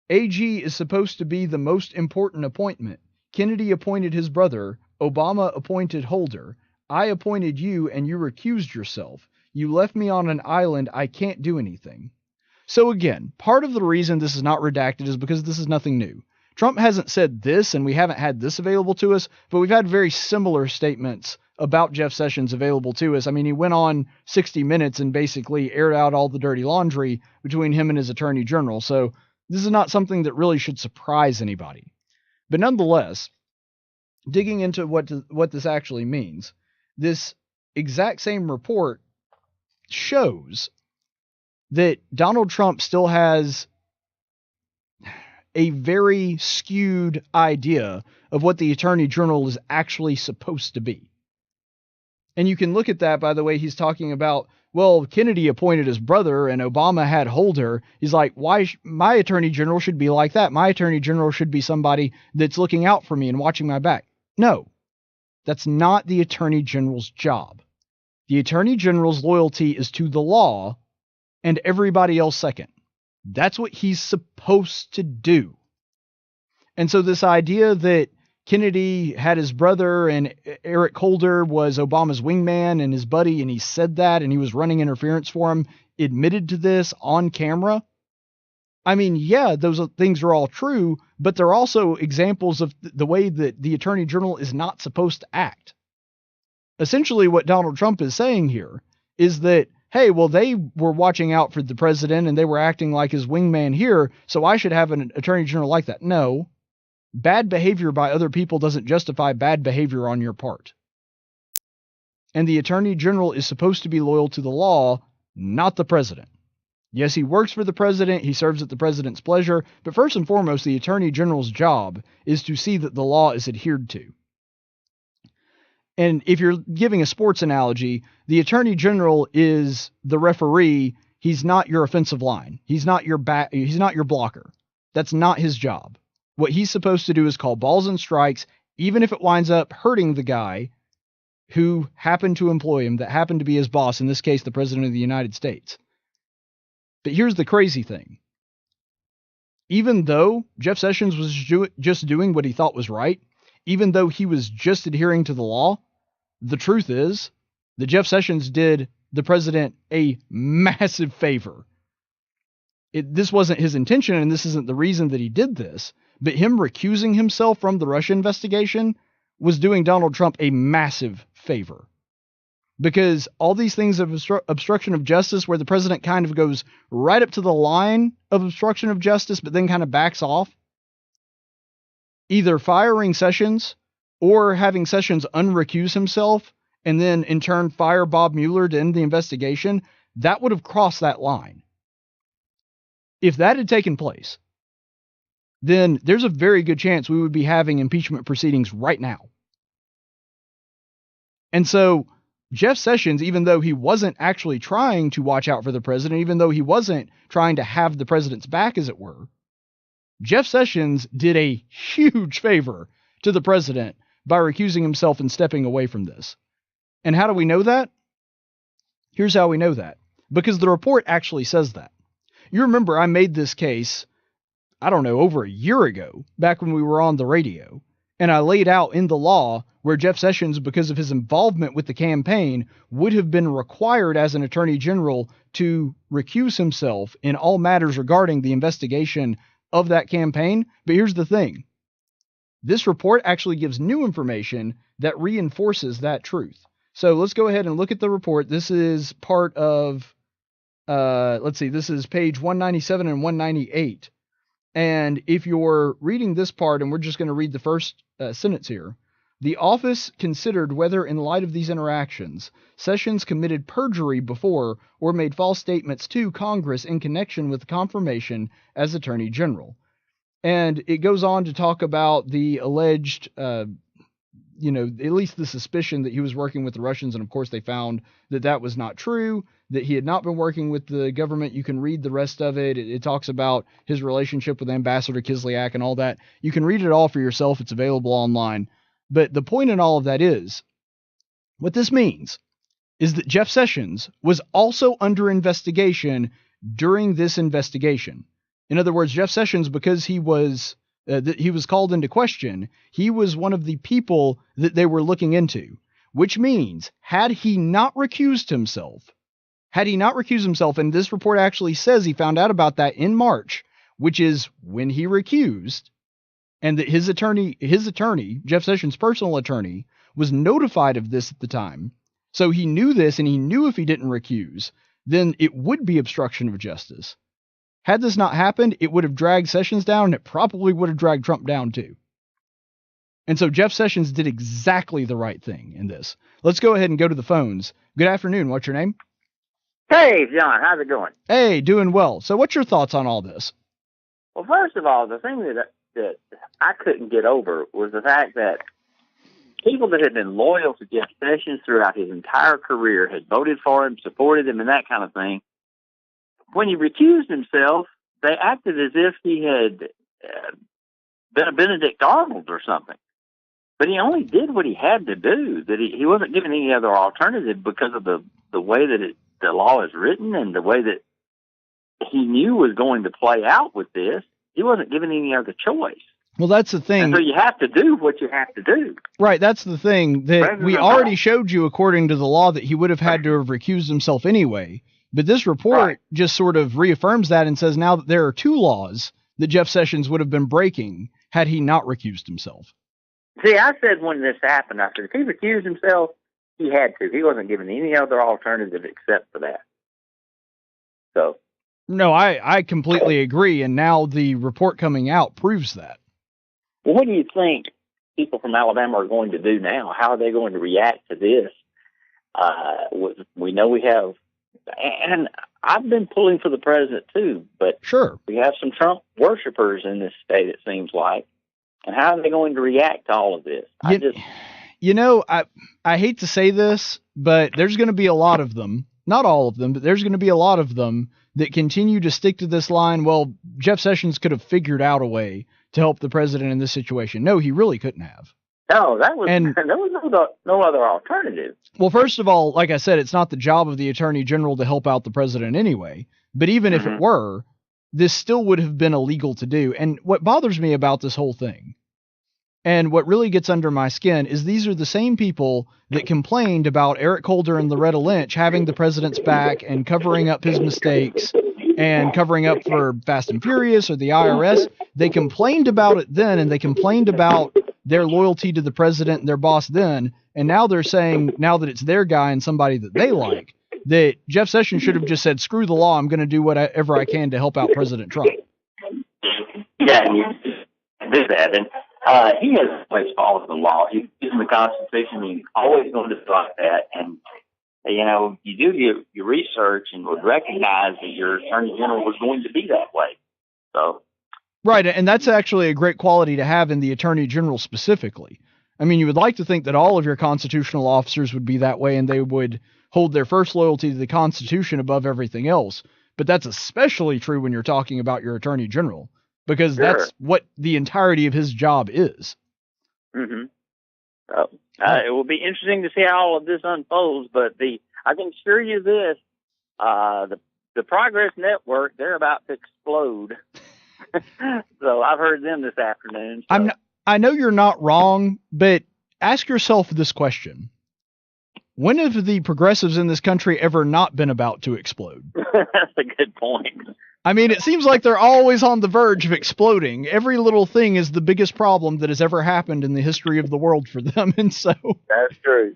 AG is supposed to be the most important appointment. Kennedy appointed his brother. Obama appointed Holder. I appointed you, and you recused yourself. You left me on an island. I can't do anything. So again, part of the reason this is not redacted is because this is nothing new. Trump hasn't said this, and we haven't had this available to us, but we've had very similar statements about Jeff Sessions available to us. I mean, he went on 60 Minutes and basically aired out all the dirty laundry between him and his attorney general. So this is not something that really should surprise anybody. But nonetheless, digging into what this actually means, this exact same report shows that Donald Trump still has a very skewed idea of what the attorney general is actually supposed to be. And you can look at that by the way he's talking about, well, Kennedy appointed his brother and Obama had Holder. He's like, why my attorney general should be like that? My attorney general should be somebody that's looking out for me and watching my back. No, that's not the attorney general's job. The attorney general's loyalty is to the law and everybody else second. That's what he's supposed to do. And so this idea that Kennedy had his brother and Eric Holder was Obama's wingman and his buddy, and he said that, and he was running interference for him, admitted to this on camera. I mean, yeah, those things are all true, but they're also examples of the way that the Attorney General is not supposed to act. Essentially, what Donald Trump is saying here is that, hey, well, they were watching out for the president and they were acting like his wingman here, so I should have an Attorney General like that. No, bad behavior by other people doesn't justify bad behavior on your part. And the Attorney General is supposed to be loyal to the law, not the president. Yes, he works for the president, he serves at the president's pleasure, but first and foremost, the Attorney General's job is to see that the law is adhered to. And if you're giving a sports analogy, the Attorney General is the referee. He's not your offensive line. He's not your he's not your blocker. That's not his job. What he's supposed to do is call balls and strikes, even if it winds up hurting the guy who happened to employ him, that happened to be his boss, in this case, the President of the United States. But here's the crazy thing. Even though Jeff Sessions was just doing what he thought was right, even though he was just adhering to the law, the truth is that Jeff Sessions did the president a massive favor. This wasn't his intention, and this isn't the reason that he did this, but him recusing himself from the Russia investigation was doing Donald Trump a massive favor. Because all these things of obstruction of justice, where the president kind of goes right up to the line of obstruction of justice, but then kind of backs off, either firing Sessions or having Sessions unrecuse himself and then in turn fire Bob Mueller to end the investigation, that would have crossed that line. If that had taken place, then there's a very good chance we would be having impeachment proceedings right now. And so Jeff Sessions, even though he wasn't actually trying to watch out for the president, even though he wasn't trying to have the president's back, as it were, Jeff Sessions did a huge favor to the president by recusing himself and stepping away from this. And how do we know that? Here's how we know that. Because the report actually says that. You remember I made this case, I don't know, over a year ago, back when we were on the radio, and I laid out in the law where Jeff Sessions, because of his involvement with the campaign, would have been required as an attorney general to recuse himself in all matters regarding the investigation of that campaign. But here's the thing. This report actually gives new information that reinforces that truth. So let's go ahead and look at the report. This is part of, this is page 197 and 198. And if you're reading this part, and we're just going to read the first sentence here, the office considered whether, in light of these interactions, Sessions committed perjury before or made false statements to Congress in connection with confirmation as Attorney General. And it goes on to talk about the alleged, at least the suspicion that he was working with the Russians. And of course, they found that that was not true, that he had not been working with the government. You can read the rest of it. It talks about his relationship with Ambassador Kislyak and all that. You can read it all for yourself. It's available online. But the point in all of that is, what this means is that Jeff Sessions was also under investigation during this investigation. In other words, Jeff Sessions, because he was called into question, he was one of the people that they were looking into, which means had he not recused himself, and this report actually says he found out about that in March, which is when he recused, and that his attorney, Jeff Sessions' personal attorney, was notified of this at the time. So he knew this, and he knew if he didn't recuse, then it would be obstruction of justice. Had this not happened, it would have dragged Sessions down, and it probably would have dragged Trump down too. And so Jeff Sessions did exactly the right thing in this. Let's go ahead and go to the phones. Good afternoon. What's your name? Hey, John. How's it going? Hey, doing well. So what's your thoughts on all this? Well, first of all, the thing that I couldn't get over was the fact that people that had been loyal to Jeff Sessions throughout his entire career, had voted for him, supported him, and that kind of thing, when he recused himself, they acted as if he had been a Benedict Arnold or something. But he only did what he had to do. That he wasn't given any other alternative because of the way that the law is written and the way that he knew was going to play out with this. He wasn't given any other choice. Well, that's the thing. And so you have to do what you have to do. Right, that's the thing. That we already showed you, according to the law, that he would have had to have recused himself anyway. But this report just sort of reaffirms that and says now that there are 2 laws that Jeff Sessions would have been breaking had he not recused himself. See, I said when this happened, I said, if he recused himself, he had to. He wasn't given any other alternative except for that. So. No, I completely agree, and now the report coming out proves that. Well, what do you think people from Alabama are going to do now? How are they going to react to this? We know we have, and I've been pulling for the president too, but sure, we have some Trump worshipers in this state, it seems like. And how are they going to react to all of this? I hate to say this, but there's going to be a lot of them, not all of them, but there's going to be a lot of them that continue to stick to this line. Well, Jeff Sessions could have figured out a way to help the president in this situation. No, he really couldn't have. No, there was no other alternative. Well, first of all, like I said, it's not the job of the Attorney General to help out the president anyway. But even if it were, this still would have been illegal to do. And what bothers me about this whole thing, and what really gets under my skin, is these are the same people that complained about Eric Holder and Loretta Lynch having the president's back and covering up his mistakes and covering up for Fast and Furious or the IRS. They complained about it then, and they complained about their loyalty to the president and their boss then. And now they're saying, now that it's their guy and somebody that they like, that Jeff Sessions should have just said, screw the law, I'm going to do whatever I can to help out President Trump. Yeah, and you did that. And he has always followed the law. He's in the Constitution. He's always going to do like that. And, you do your research and would recognize that your Attorney General was going to be that way. So. Right, and that's actually a great quality to have in the Attorney General specifically. I mean, you would like to think that all of your constitutional officers would be that way and they would hold their first loyalty to the Constitution above everything else. But that's especially true when you're talking about your Attorney General, because that's what the entirety of his job is. Mm-hmm. So, it will be interesting to see how all of this unfolds, but I can assure you this, the Progress Network, they're about to explode. So I've heard them this afternoon. So. I know you're not wrong, but ask yourself this question. When have the progressives in this country ever not been about to explode? That's a good point. I mean, it seems like they're always on the verge of exploding. Every little thing is the biggest problem that has ever happened in the history of the world for them. And so. That's true.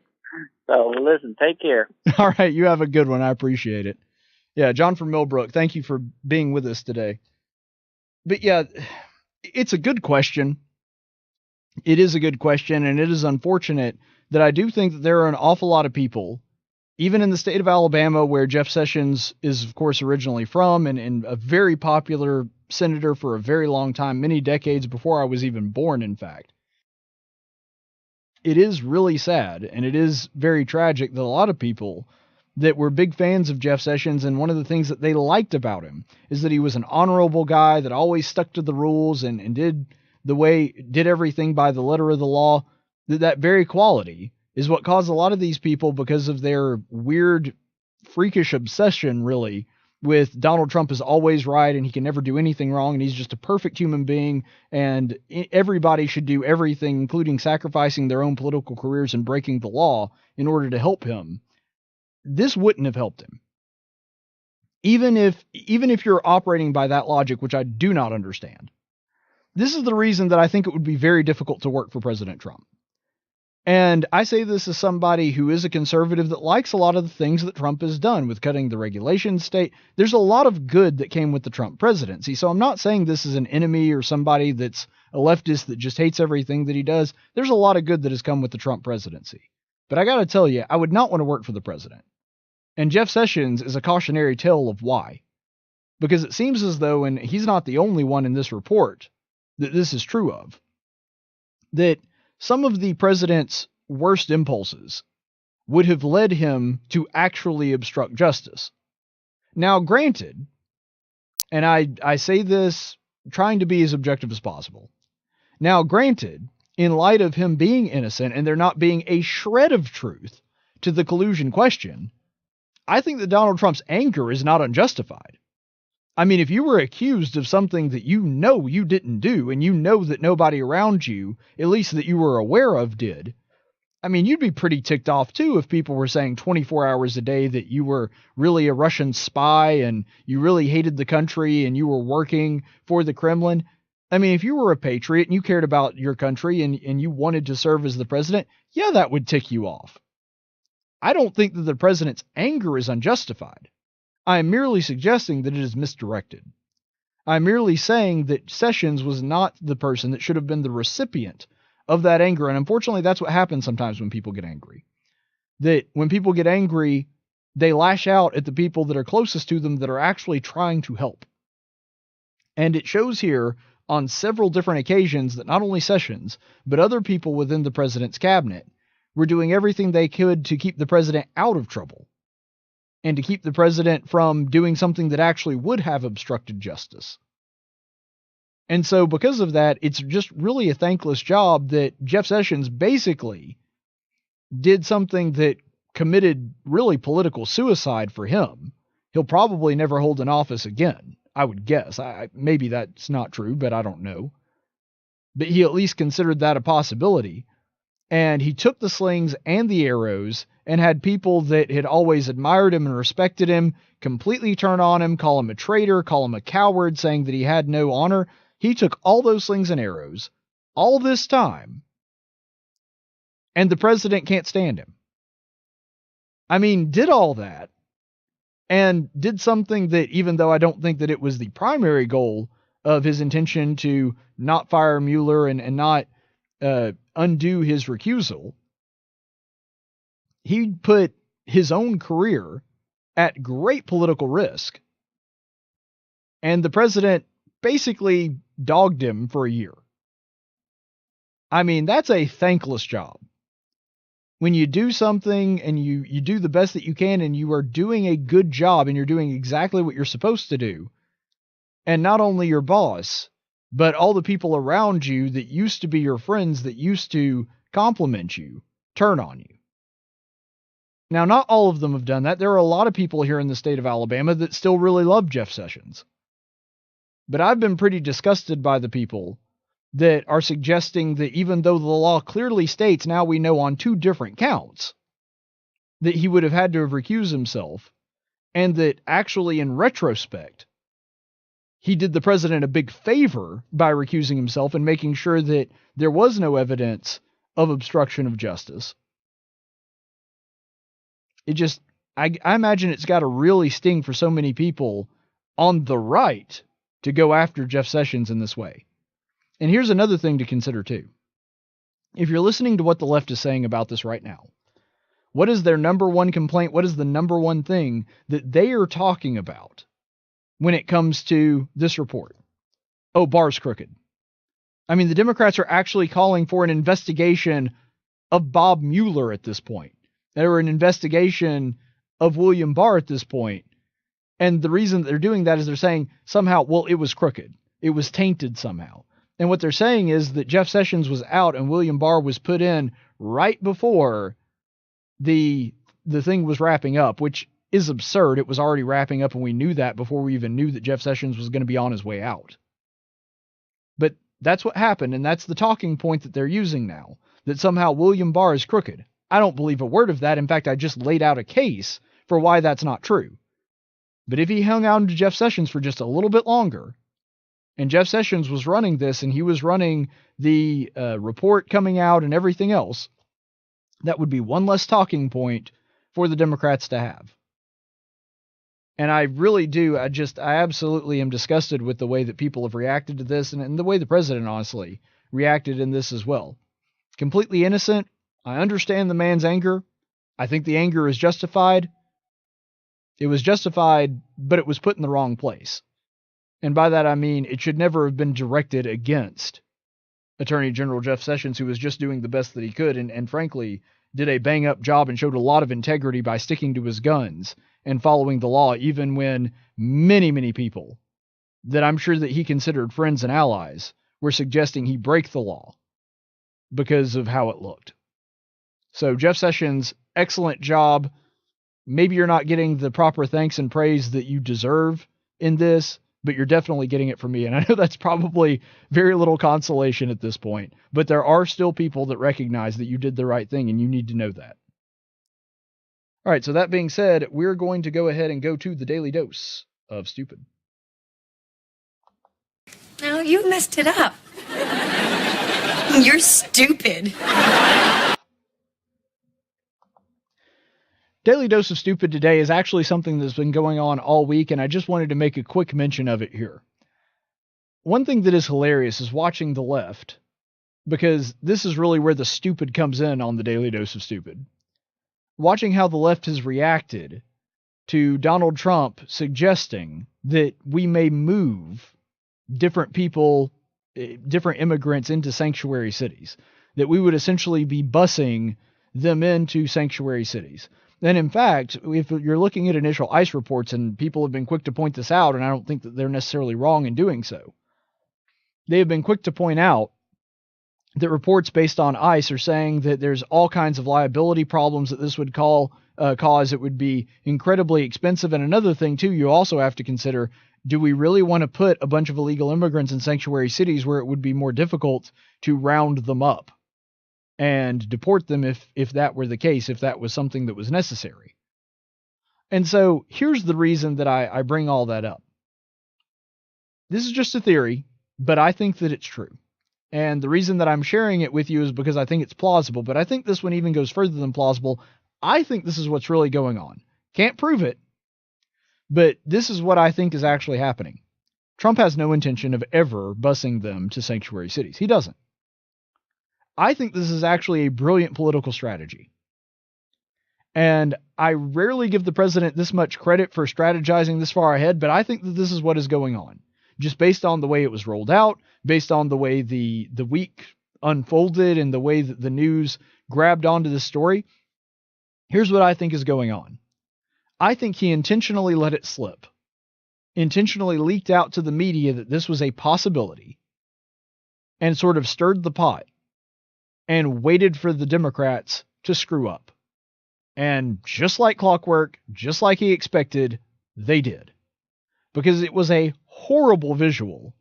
So listen, take care. All right. You have a good one. I appreciate it. Yeah. John from Millbrook, thank you for being with us today. But yeah, it's a good question. It is a good question, and it is unfortunate that I do think that there are an awful lot of people, even in the state of Alabama, where Jeff Sessions is, of course, originally from, and a very popular senator for a very long time, many decades before I was even born, in fact. It is really sad, and it is very tragic that a lot of people that were big fans of Jeff Sessions, and one of the things that they liked about him is that he was an honorable guy that always stuck to the rules and did everything by the letter of the law. That very quality is what caused a lot of these people, because of their weird, freakish obsession, really, with Donald Trump is always right and he can never do anything wrong and he's just a perfect human being and everybody should do everything, including sacrificing their own political careers and breaking the law in order to help him. This wouldn't have helped him. Even if you're operating by that logic, which I do not understand. This is the reason that I think it would be very difficult to work for President Trump. And I say this as somebody who is a conservative that likes a lot of the things that Trump has done with cutting the regulation state. There's a lot of good that came with the Trump presidency. So I'm not saying this is an enemy or somebody that's a leftist that just hates everything that he does. There's a lot of good that has come with the Trump presidency. But I got to tell you, I would not want to work for the president. And Jeff Sessions is a cautionary tale of why. Because it seems as though, and he's not the only one in this report that this is true of, that some of the president's worst impulses would have led him to actually obstruct justice. Now, granted, and I say this trying to be as objective as possible. Now, granted, in light of him being innocent and there not being a shred of truth to the collusion question, I think that Donald Trump's anger is not unjustified. I mean, if you were accused of something that you know you didn't do, and you know that nobody around you, at least that you were aware of, did, I mean, you'd be pretty ticked off too if people were saying 24 hours a day that you were really a Russian spy and you really hated the country and you were working for the Kremlin. I mean, if you were a patriot and you cared about your country and you wanted to serve as the president, yeah, that would tick you off. I don't think that the president's anger is unjustified. I am merely suggesting that it is misdirected. I'm merely saying that Sessions was not the person that should have been the recipient of that anger. And unfortunately, that's what happens sometimes when people get angry. That when people get angry, they lash out at the people that are closest to them that are actually trying to help. And it shows here on several different occasions that not only Sessions, but other people within the president's cabinet were doing everything they could to keep the president out of trouble and to keep the president from doing something that actually would have obstructed justice. And so because of that, it's just really a thankless job that Jeff Sessions basically did something that committed really political suicide for him. He'll probably never hold an office again, I would guess. Maybe that's not true, but I don't know. But he at least considered that a possibility. And he took the slings and the arrows and had people that had always admired him and respected him completely turn on him, call him a traitor, call him a coward, saying that he had no honor. He took all those slings and arrows all this time, and the president can't stand him. I mean, did all that and did something that, even though I don't think that it was the primary goal of his intention to not fire Mueller and not undo his recusal, he put his own career at great political risk. And the president basically dogged him for a year. I mean, that's a thankless job. When you do something and you do the best that you can and you are doing a good job and you're doing exactly what you're supposed to do, and not only your boss, but all the people around you that used to be your friends, that used to compliment you, turn on you. Now, not all of them have done that. There are a lot of people here in the state of Alabama that still really love Jeff Sessions. But I've been pretty disgusted by the people that are suggesting that even though the law clearly states, now we know on 2 different counts, that he would have had to have recused himself, and that actually in retrospect, he did the president a big favor by recusing himself and making sure that there was no evidence of obstruction of justice. It just, I imagine it's got to really sting for so many people on the right to go after Jeff Sessions in this way. And here's another thing to consider too. If you're listening to what the left is saying about this right now, what is their number one complaint? What is the number one thing that they are talking about when it comes to this report? Oh, Barr's crooked. I mean, the Democrats are actually calling for an investigation of Bob Mueller at this point, or an investigation of William Barr at this point. And the reason that they're doing that is they're saying somehow, well, it was crooked. It was tainted somehow. And what they're saying is that Jeff Sessions was out and William Barr was put in right before the thing was wrapping up, which is absurd. It was already wrapping up and we knew that before we even knew that Jeff Sessions was going to be on his way out. But that's what happened, and that's the talking point that they're using now, that somehow William Barr is crooked. I don't believe a word of that. In fact, I just laid out a case for why that's not true. But if he hung on to Jeff Sessions for just a little bit longer, and Jeff Sessions was running this, and he was running the report coming out and everything else, that would be one less talking point for the Democrats to have. And I really do, I absolutely am disgusted with the way that people have reacted to this, and the way the president, honestly, reacted in this as well. Completely innocent. I understand the man's anger. I think the anger is justified. It was justified, but it was put in the wrong place. And by that I mean it should never have been directed against Attorney General Jeff Sessions, who was just doing the best that he could and frankly did a bang-up job and showed a lot of integrity by sticking to his guns and following the law, even when many, many people that I'm sure that he considered friends and allies were suggesting he break the law because of how it looked. So Jeff Sessions, excellent job. Maybe you're not getting the proper thanks and praise that you deserve in this, but you're definitely getting it from me. And I know that's probably very little consolation at this point, but there are still people that recognize that you did the right thing, and you need to know that. All right, so that being said, we're going to go ahead and go to the Daily Dose of Stupid. No, you messed it up. You're stupid. Daily Dose of Stupid today is actually something that's been going on all week, and I just wanted to make a quick mention of it here. One thing that is hilarious is watching the left, because this is really where the stupid comes in on the Daily Dose of Stupid. Watching how the left has reacted to Donald Trump suggesting that we may move different people, different immigrants into sanctuary cities, that we would essentially be busing them into sanctuary cities. And in fact, if you're looking at initial ICE reports, and people have been quick to point this out, and I don't think that they're necessarily wrong in doing so, they have been quick to point out that reports based on ICE are saying that there's all kinds of liability problems that this would cause. It would be incredibly expensive. And another thing, too, you also have to consider, do we really want to put a bunch of illegal immigrants in sanctuary cities where it would be more difficult to round them up and deport them if that were the case, if that was something that was necessary? And so here's the reason that I bring all that up. This is just a theory, but I think that it's true. And the reason that I'm sharing it with you is because I think it's plausible, but I think this one even goes further than plausible. I think this is what's really going on. Can't prove it, but this is what I think is actually happening. Trump has no intention of ever busing them to sanctuary cities. He doesn't. I think this is actually a brilliant political strategy. And I rarely give the president this much credit for strategizing this far ahead, but I think that this is what is going on. Just based on the way it was rolled out, based on the way the week unfolded and the way that the news grabbed onto the story, here's what I think is going on. I think he intentionally let it slip, intentionally leaked out to the media that this was a possibility, and sort of stirred the pot and waited for the Democrats to screw up. And just like clockwork, just like he expected, they did. Because it was a horrible visual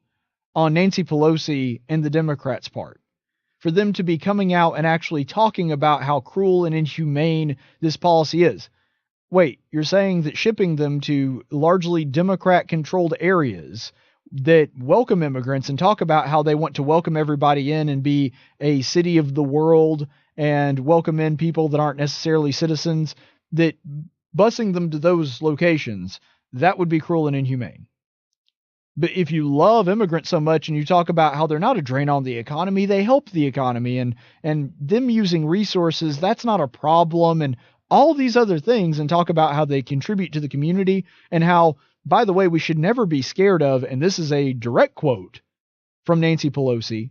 on Nancy Pelosi and the Democrats' part for them to be coming out and actually talking about how cruel and inhumane this policy is. Wait, you're saying that shipping them to largely Democrat-controlled areas that welcome immigrants and talk about how they want to welcome everybody in and be a city of the world and welcome in people that aren't necessarily citizens, that busing them to those locations, that would be cruel and inhumane. But if you love immigrants so much and you talk about how they're not a drain on the economy, they help the economy, and them using resources, that's not a problem, and all these other things, and talk about how they contribute to the community and how, by the way, we should never be scared of, and this is a direct quote from Nancy Pelosi,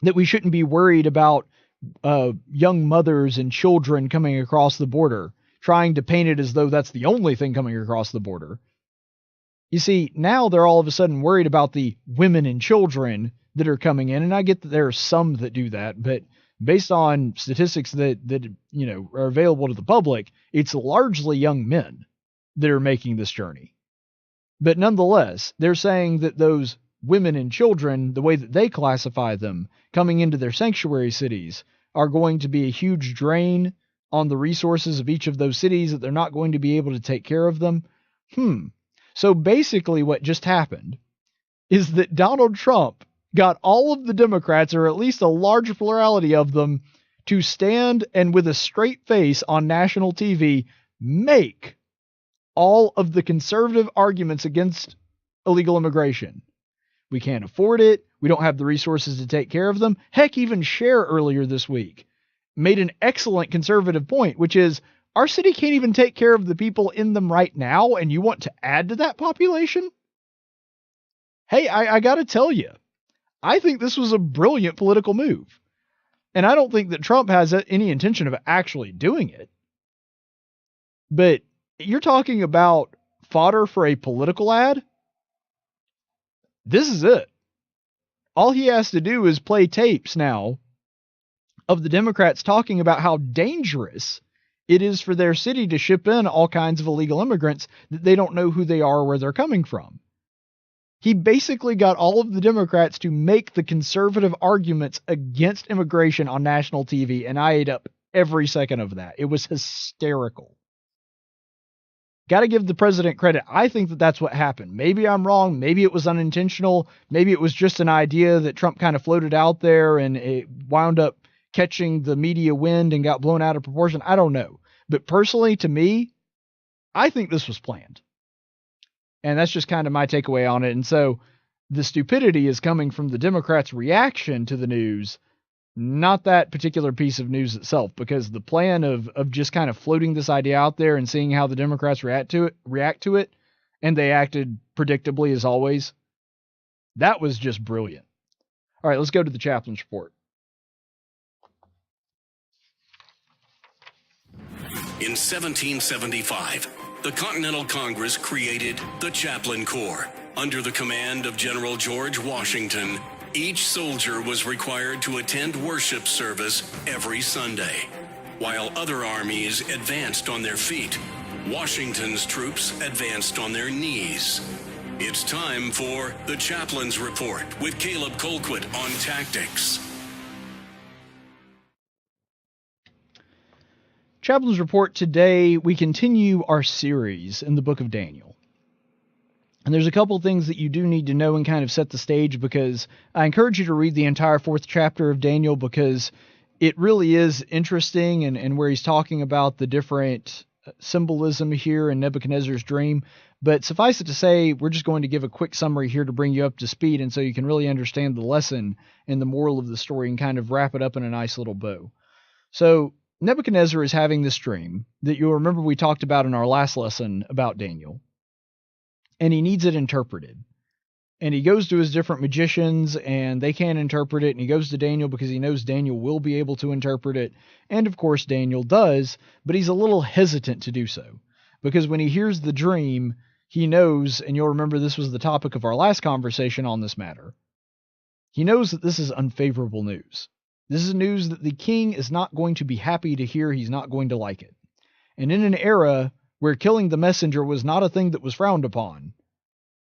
that we shouldn't be worried about young mothers and children coming across the border, trying to paint it as though that's the only thing coming across the border. You see, now they're all of a sudden worried about the women and children that are coming in, and I get that there are some that do that, but based on statistics that are available to the public, it's largely young men that are making this journey. But nonetheless, they're saying that those women and children, the way that they classify them, coming into their sanctuary cities, are going to be a huge drain on the resources of each of those cities, that they're not going to be able to take care of them. So basically what just happened is that Donald Trump got all of the Democrats, or at least a large plurality of them, to stand and with a straight face on national TV make all of the conservative arguments against illegal immigration. We can't afford it. We don't have the resources to take care of them. Heck, even Cher earlier this week made an excellent conservative point, which is, our city can't even take care of the people in them right now, and you want to add to that population? Hey, I got to tell you, I think this was a brilliant political move. And I don't think that Trump has any intention of actually doing it. But you're talking about fodder for a political ad? This is it. All he has to do is play tapes now of the Democrats talking about how dangerous it is for their city to ship in all kinds of illegal immigrants that they don't know who they are or where they're coming from. He basically got all of the Democrats to make the conservative arguments against immigration on national TV, and I ate up every second of that. It was hysterical. Got to give the president credit. I think that that's what happened. Maybe I'm wrong. Maybe it was unintentional. Maybe it was just an idea that Trump kind of floated out there and it wound up catching the media wind and got blown out of proportion. I don't know. But personally, to me, I think this was planned. And that's just kind of my takeaway on it. And so the stupidity is coming from the Democrats' reaction to the news, not that particular piece of news itself, because the plan of just kind of floating this idea out there and seeing how the Democrats react to it, and they acted predictably as always, that was just brilliant. All right, let's go to the chaplain's report. In 1775, the Continental Congress created the Chaplain Corps. Under the command of General George Washington, each soldier was required to attend worship service every Sunday. While other armies advanced on their feet, Washington's troops advanced on their knees. It's time for the Chaplain's Report with Caleb Colquitt on tactics. Chaplain's Report today, we continue our series in the book of Daniel. And there's a couple things that you do need to know and kind of set the stage, because I encourage you to read the entire 4th chapter of Daniel, because it really is interesting, and where he's talking about the different symbolism here in Nebuchadnezzar's dream. But suffice it to say, we're just going to give a quick summary here to bring you up to speed, and so you can really understand the lesson and the moral of the story and kind of wrap it up in a nice little bow. So Nebuchadnezzar is having this dream that you'll remember we talked about in our last lesson about Daniel, and he needs it interpreted. And he goes to his different magicians, and they can't interpret it, and he goes to Daniel because he knows Daniel will be able to interpret it, and of course Daniel does, but he's a little hesitant to do so, because when he hears the dream, he knows, and you'll remember this was the topic of our last conversation on this matter, he knows that this is unfavorable news. This is news that the king is not going to be happy to hear. He's not going to like it. And in an era where killing the messenger was not a thing that was frowned upon,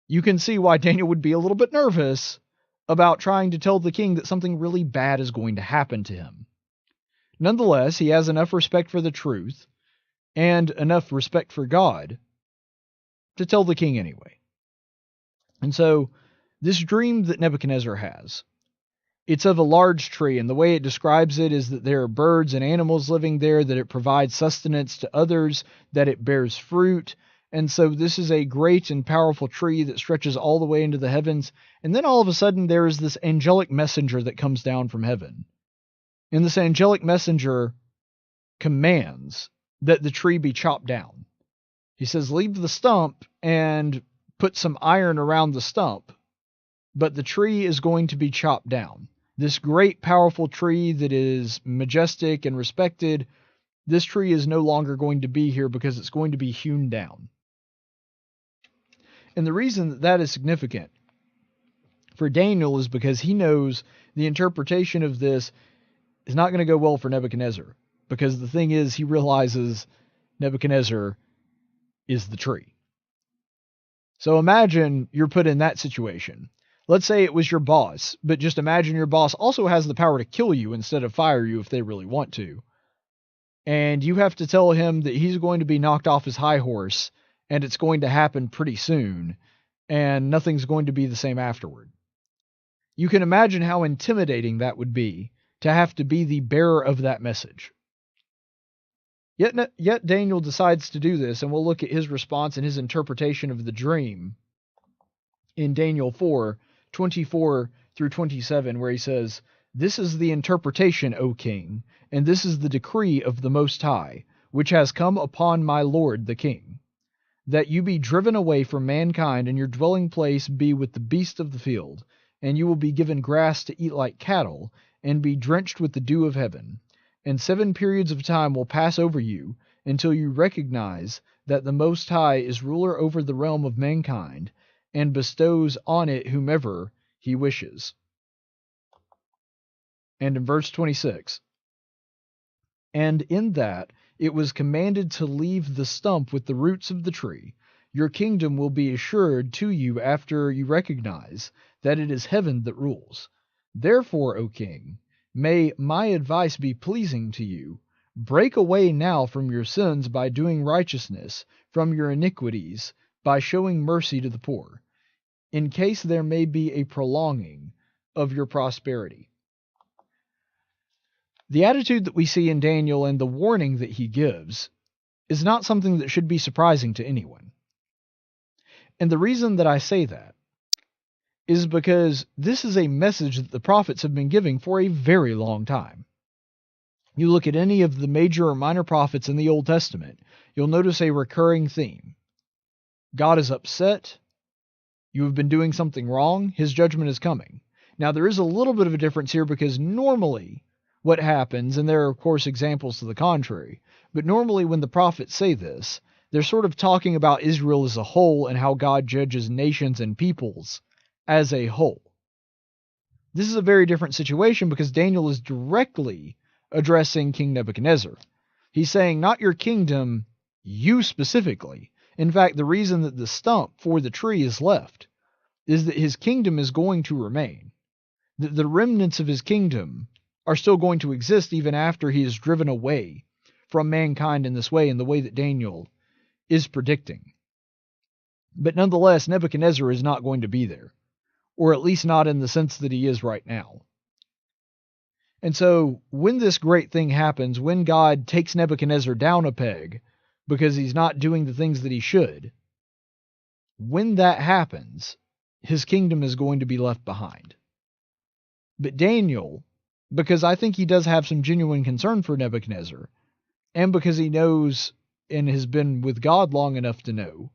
you can see why Daniel would be a little bit nervous about trying to tell the king that something really bad is going to happen to him. Nonetheless, he has enough respect for the truth and enough respect for God to tell the king anyway. And so this dream that Nebuchadnezzar has, it's of a large tree, and the way it describes it is that there are birds and animals living there, that it provides sustenance to others, that it bears fruit. And so this is a great and powerful tree that stretches all the way into the heavens. And then all of a sudden there is this angelic messenger that comes down from heaven. And this angelic messenger commands that the tree be chopped down. He says, leave the stump and put some iron around the stump, but the tree is going to be chopped down. This great, powerful tree that is majestic and respected, this tree is no longer going to be here because it's going to be hewn down. And the reason that that is significant for Daniel is because he knows the interpretation of this is not going to go well for Nebuchadnezzar. Because the thing is, he realizes Nebuchadnezzar is the tree. So imagine you're put in that situation. Let's say it was your boss, but just imagine your boss also has the power to kill you instead of fire you if they really want to. And you have to tell him that he's going to be knocked off his high horse, and it's going to happen pretty soon, and nothing's going to be the same afterward. You can imagine how intimidating that would be to have to be the bearer of that message. Yet Daniel decides to do this, and we'll look at his response and his interpretation of the dream in Daniel 4:24 through 27, where he says, "This is the interpretation, O king, and this is the decree of the Most High, which has come upon my lord the king, that you be driven away from mankind, and your dwelling place be with the beasts of the field, and you will be given grass to eat like cattle, and be drenched with the dew of heaven. And 7 periods of time will pass over you, until you recognize that the Most High is ruler over the realm of mankind, and bestows on it whomever he wishes." And in verse 26, "And in that it was commanded to leave the stump with the roots of the tree, Your kingdom will be assured to you after you recognize that it is heaven that rules. Therefore, O king, may my advice be pleasing to you. Break away now from your sins by doing righteousness, from your iniquities by showing mercy to the poor, in case there may be a prolonging of your prosperity. The attitude that we see in Daniel and the warning that he gives is not something that should be surprising to anyone. And the reason that I say that is because this is a message that the prophets have been giving for a very long time. You look at any of the major or minor prophets in the Old Testament, you'll notice a recurring theme. God is upset. You have been doing something wrong. His judgment is coming. Now, there is a little bit of a difference here because normally what happens, and there are, of course, examples to the contrary, but normally when the prophets say this, they're sort of talking about Israel as a whole and how God judges nations and peoples as a whole. This is a very different situation because Daniel is directly addressing King Nebuchadnezzar. He's saying, not your kingdom, you specifically. In fact, the reason that the stump for the tree is left is that his kingdom is going to remain. The remnants of his kingdom are still going to exist even after he is driven away from mankind in this way, in the way that Daniel is predicting. But nonetheless, Nebuchadnezzar is not going to be there, or at least not in the sense that he is right now. And so when this great thing happens, when God takes Nebuchadnezzar down a peg because he's not doing the things that he should, when that happens, his kingdom is going to be left behind. But Daniel, because I think he does have some genuine concern for Nebuchadnezzar, and because he knows and has been with God long enough to know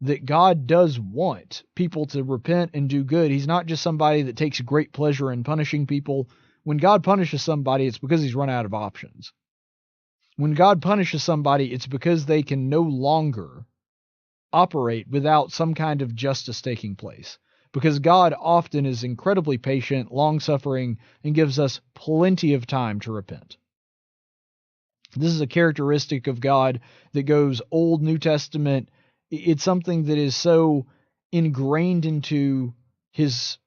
that God does want people to repent and do good. He's not just somebody that takes great pleasure in punishing people. When God punishes somebody, it's because he's run out of options. When God punishes somebody, it's because they can no longer operate without some kind of justice taking place. Because God often is incredibly patient, long-suffering, and gives us plenty of time to repent. This is a characteristic of God that goes Old, New Testament. It's something that is so ingrained into his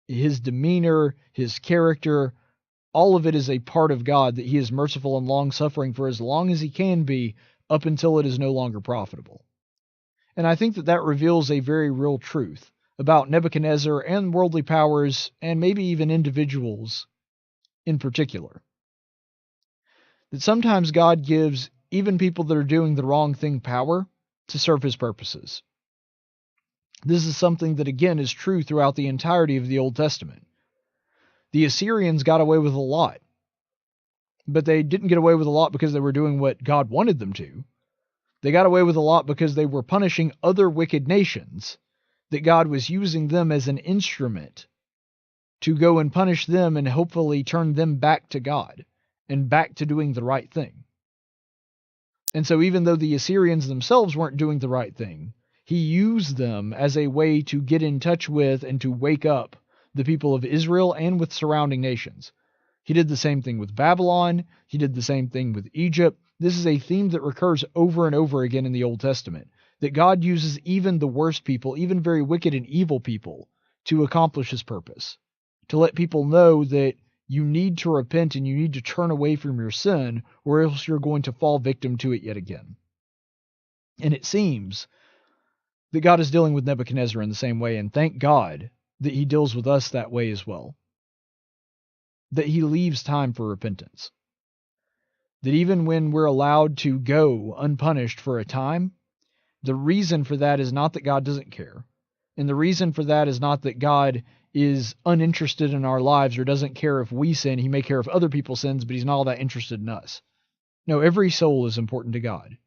demeanor, his character. All of it is a part of God, that he is merciful and long-suffering for as long as he can be, up until it is no longer profitable. And I think that that reveals a very real truth about Nebuchadnezzar and worldly powers, and maybe even individuals in particular. That sometimes God gives even people that are doing the wrong thing power to serve his purposes. This is something that, again, is true throughout the entirety of the Old Testament. The Assyrians got away with a lot, but they didn't get away with a lot because they were doing what God wanted them to. They got away with a lot because they were punishing other wicked nations, that God was using them as an instrument to go and punish them and hopefully turn them back to God and back to doing the right thing. And so even though the Assyrians themselves weren't doing the right thing, he used them as a way to get in touch with and to wake up the people of Israel and with surrounding nations. He did the same thing with Babylon. He did the same thing with Egypt. This is a theme that recurs over and over again in the Old Testament, that God uses even the worst people, even very wicked and evil people, to accomplish his purpose, to let people know that you need to repent and you need to turn away from your sin, or else you're going to fall victim to it yet again. And it seems that God is dealing with Nebuchadnezzar in the same way, and thank God that he deals with us that way as well. That he leaves time for repentance. That even when we're allowed to go unpunished for a time, the reason for that is not that God doesn't care. And the reason for that is not that God is uninterested in our lives or doesn't care if we sin. He may care if other people sins, but he's not all that interested in us. No, every soul is important to God,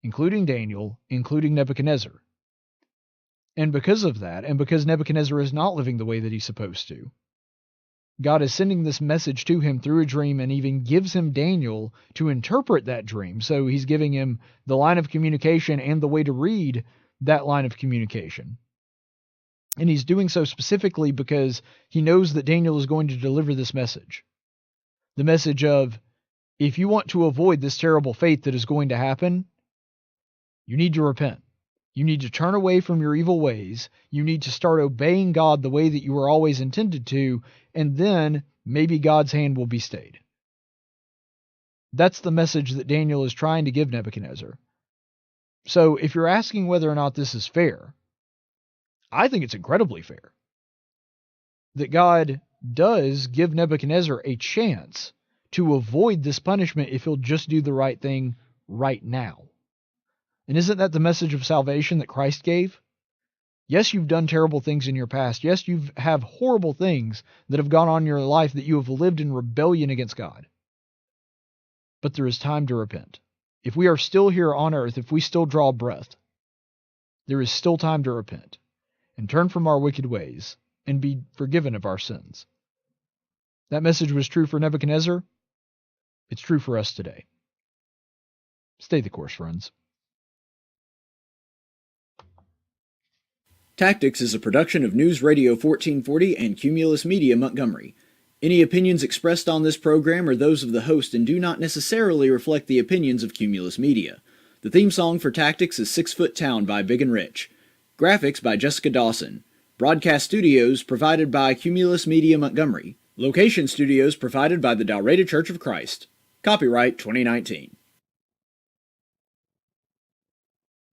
including Daniel, including Nebuchadnezzar. And because of that, and because Nebuchadnezzar is not living the way that he's supposed to, God is sending this message to him through a dream and even gives him Daniel to interpret that dream. So he's giving him the line of communication and the way to read that line of communication. And he's doing so specifically because he knows that Daniel is going to deliver this message. The message of, if you want to avoid this terrible fate that is going to happen, you need to repent. You need to turn away from your evil ways. You need to start obeying God the way that you were always intended to, and then maybe God's hand will be stayed. That's the message that Daniel is trying to give Nebuchadnezzar. So if you're asking whether or not this is fair, I think it's incredibly fair that God does give Nebuchadnezzar a chance to avoid this punishment if he'll just do the right thing right now. And isn't that the message of salvation that Christ gave? Yes, you've done terrible things in your past. Yes, you have horrible things that have gone on in your life, that you have lived in rebellion against God. But there is time to repent. If we are still here on earth, if we still draw breath, there is still time to repent and turn from our wicked ways and be forgiven of our sins. That message was true for Nebuchadnezzar. It's true for us today. Stay the course, friends. Tactics is a production of News Radio 1440 and Cumulus Media Montgomery. Any opinions expressed on this program are those of the host and do not necessarily reflect the opinions of Cumulus Media. The theme song for Tactics is 6 Foot Town by Big and Rich. Graphics by Jessica Dawson. Broadcast studios provided by Cumulus Media Montgomery. Location studios provided by the Dalraida Church of Christ. Copyright 2019.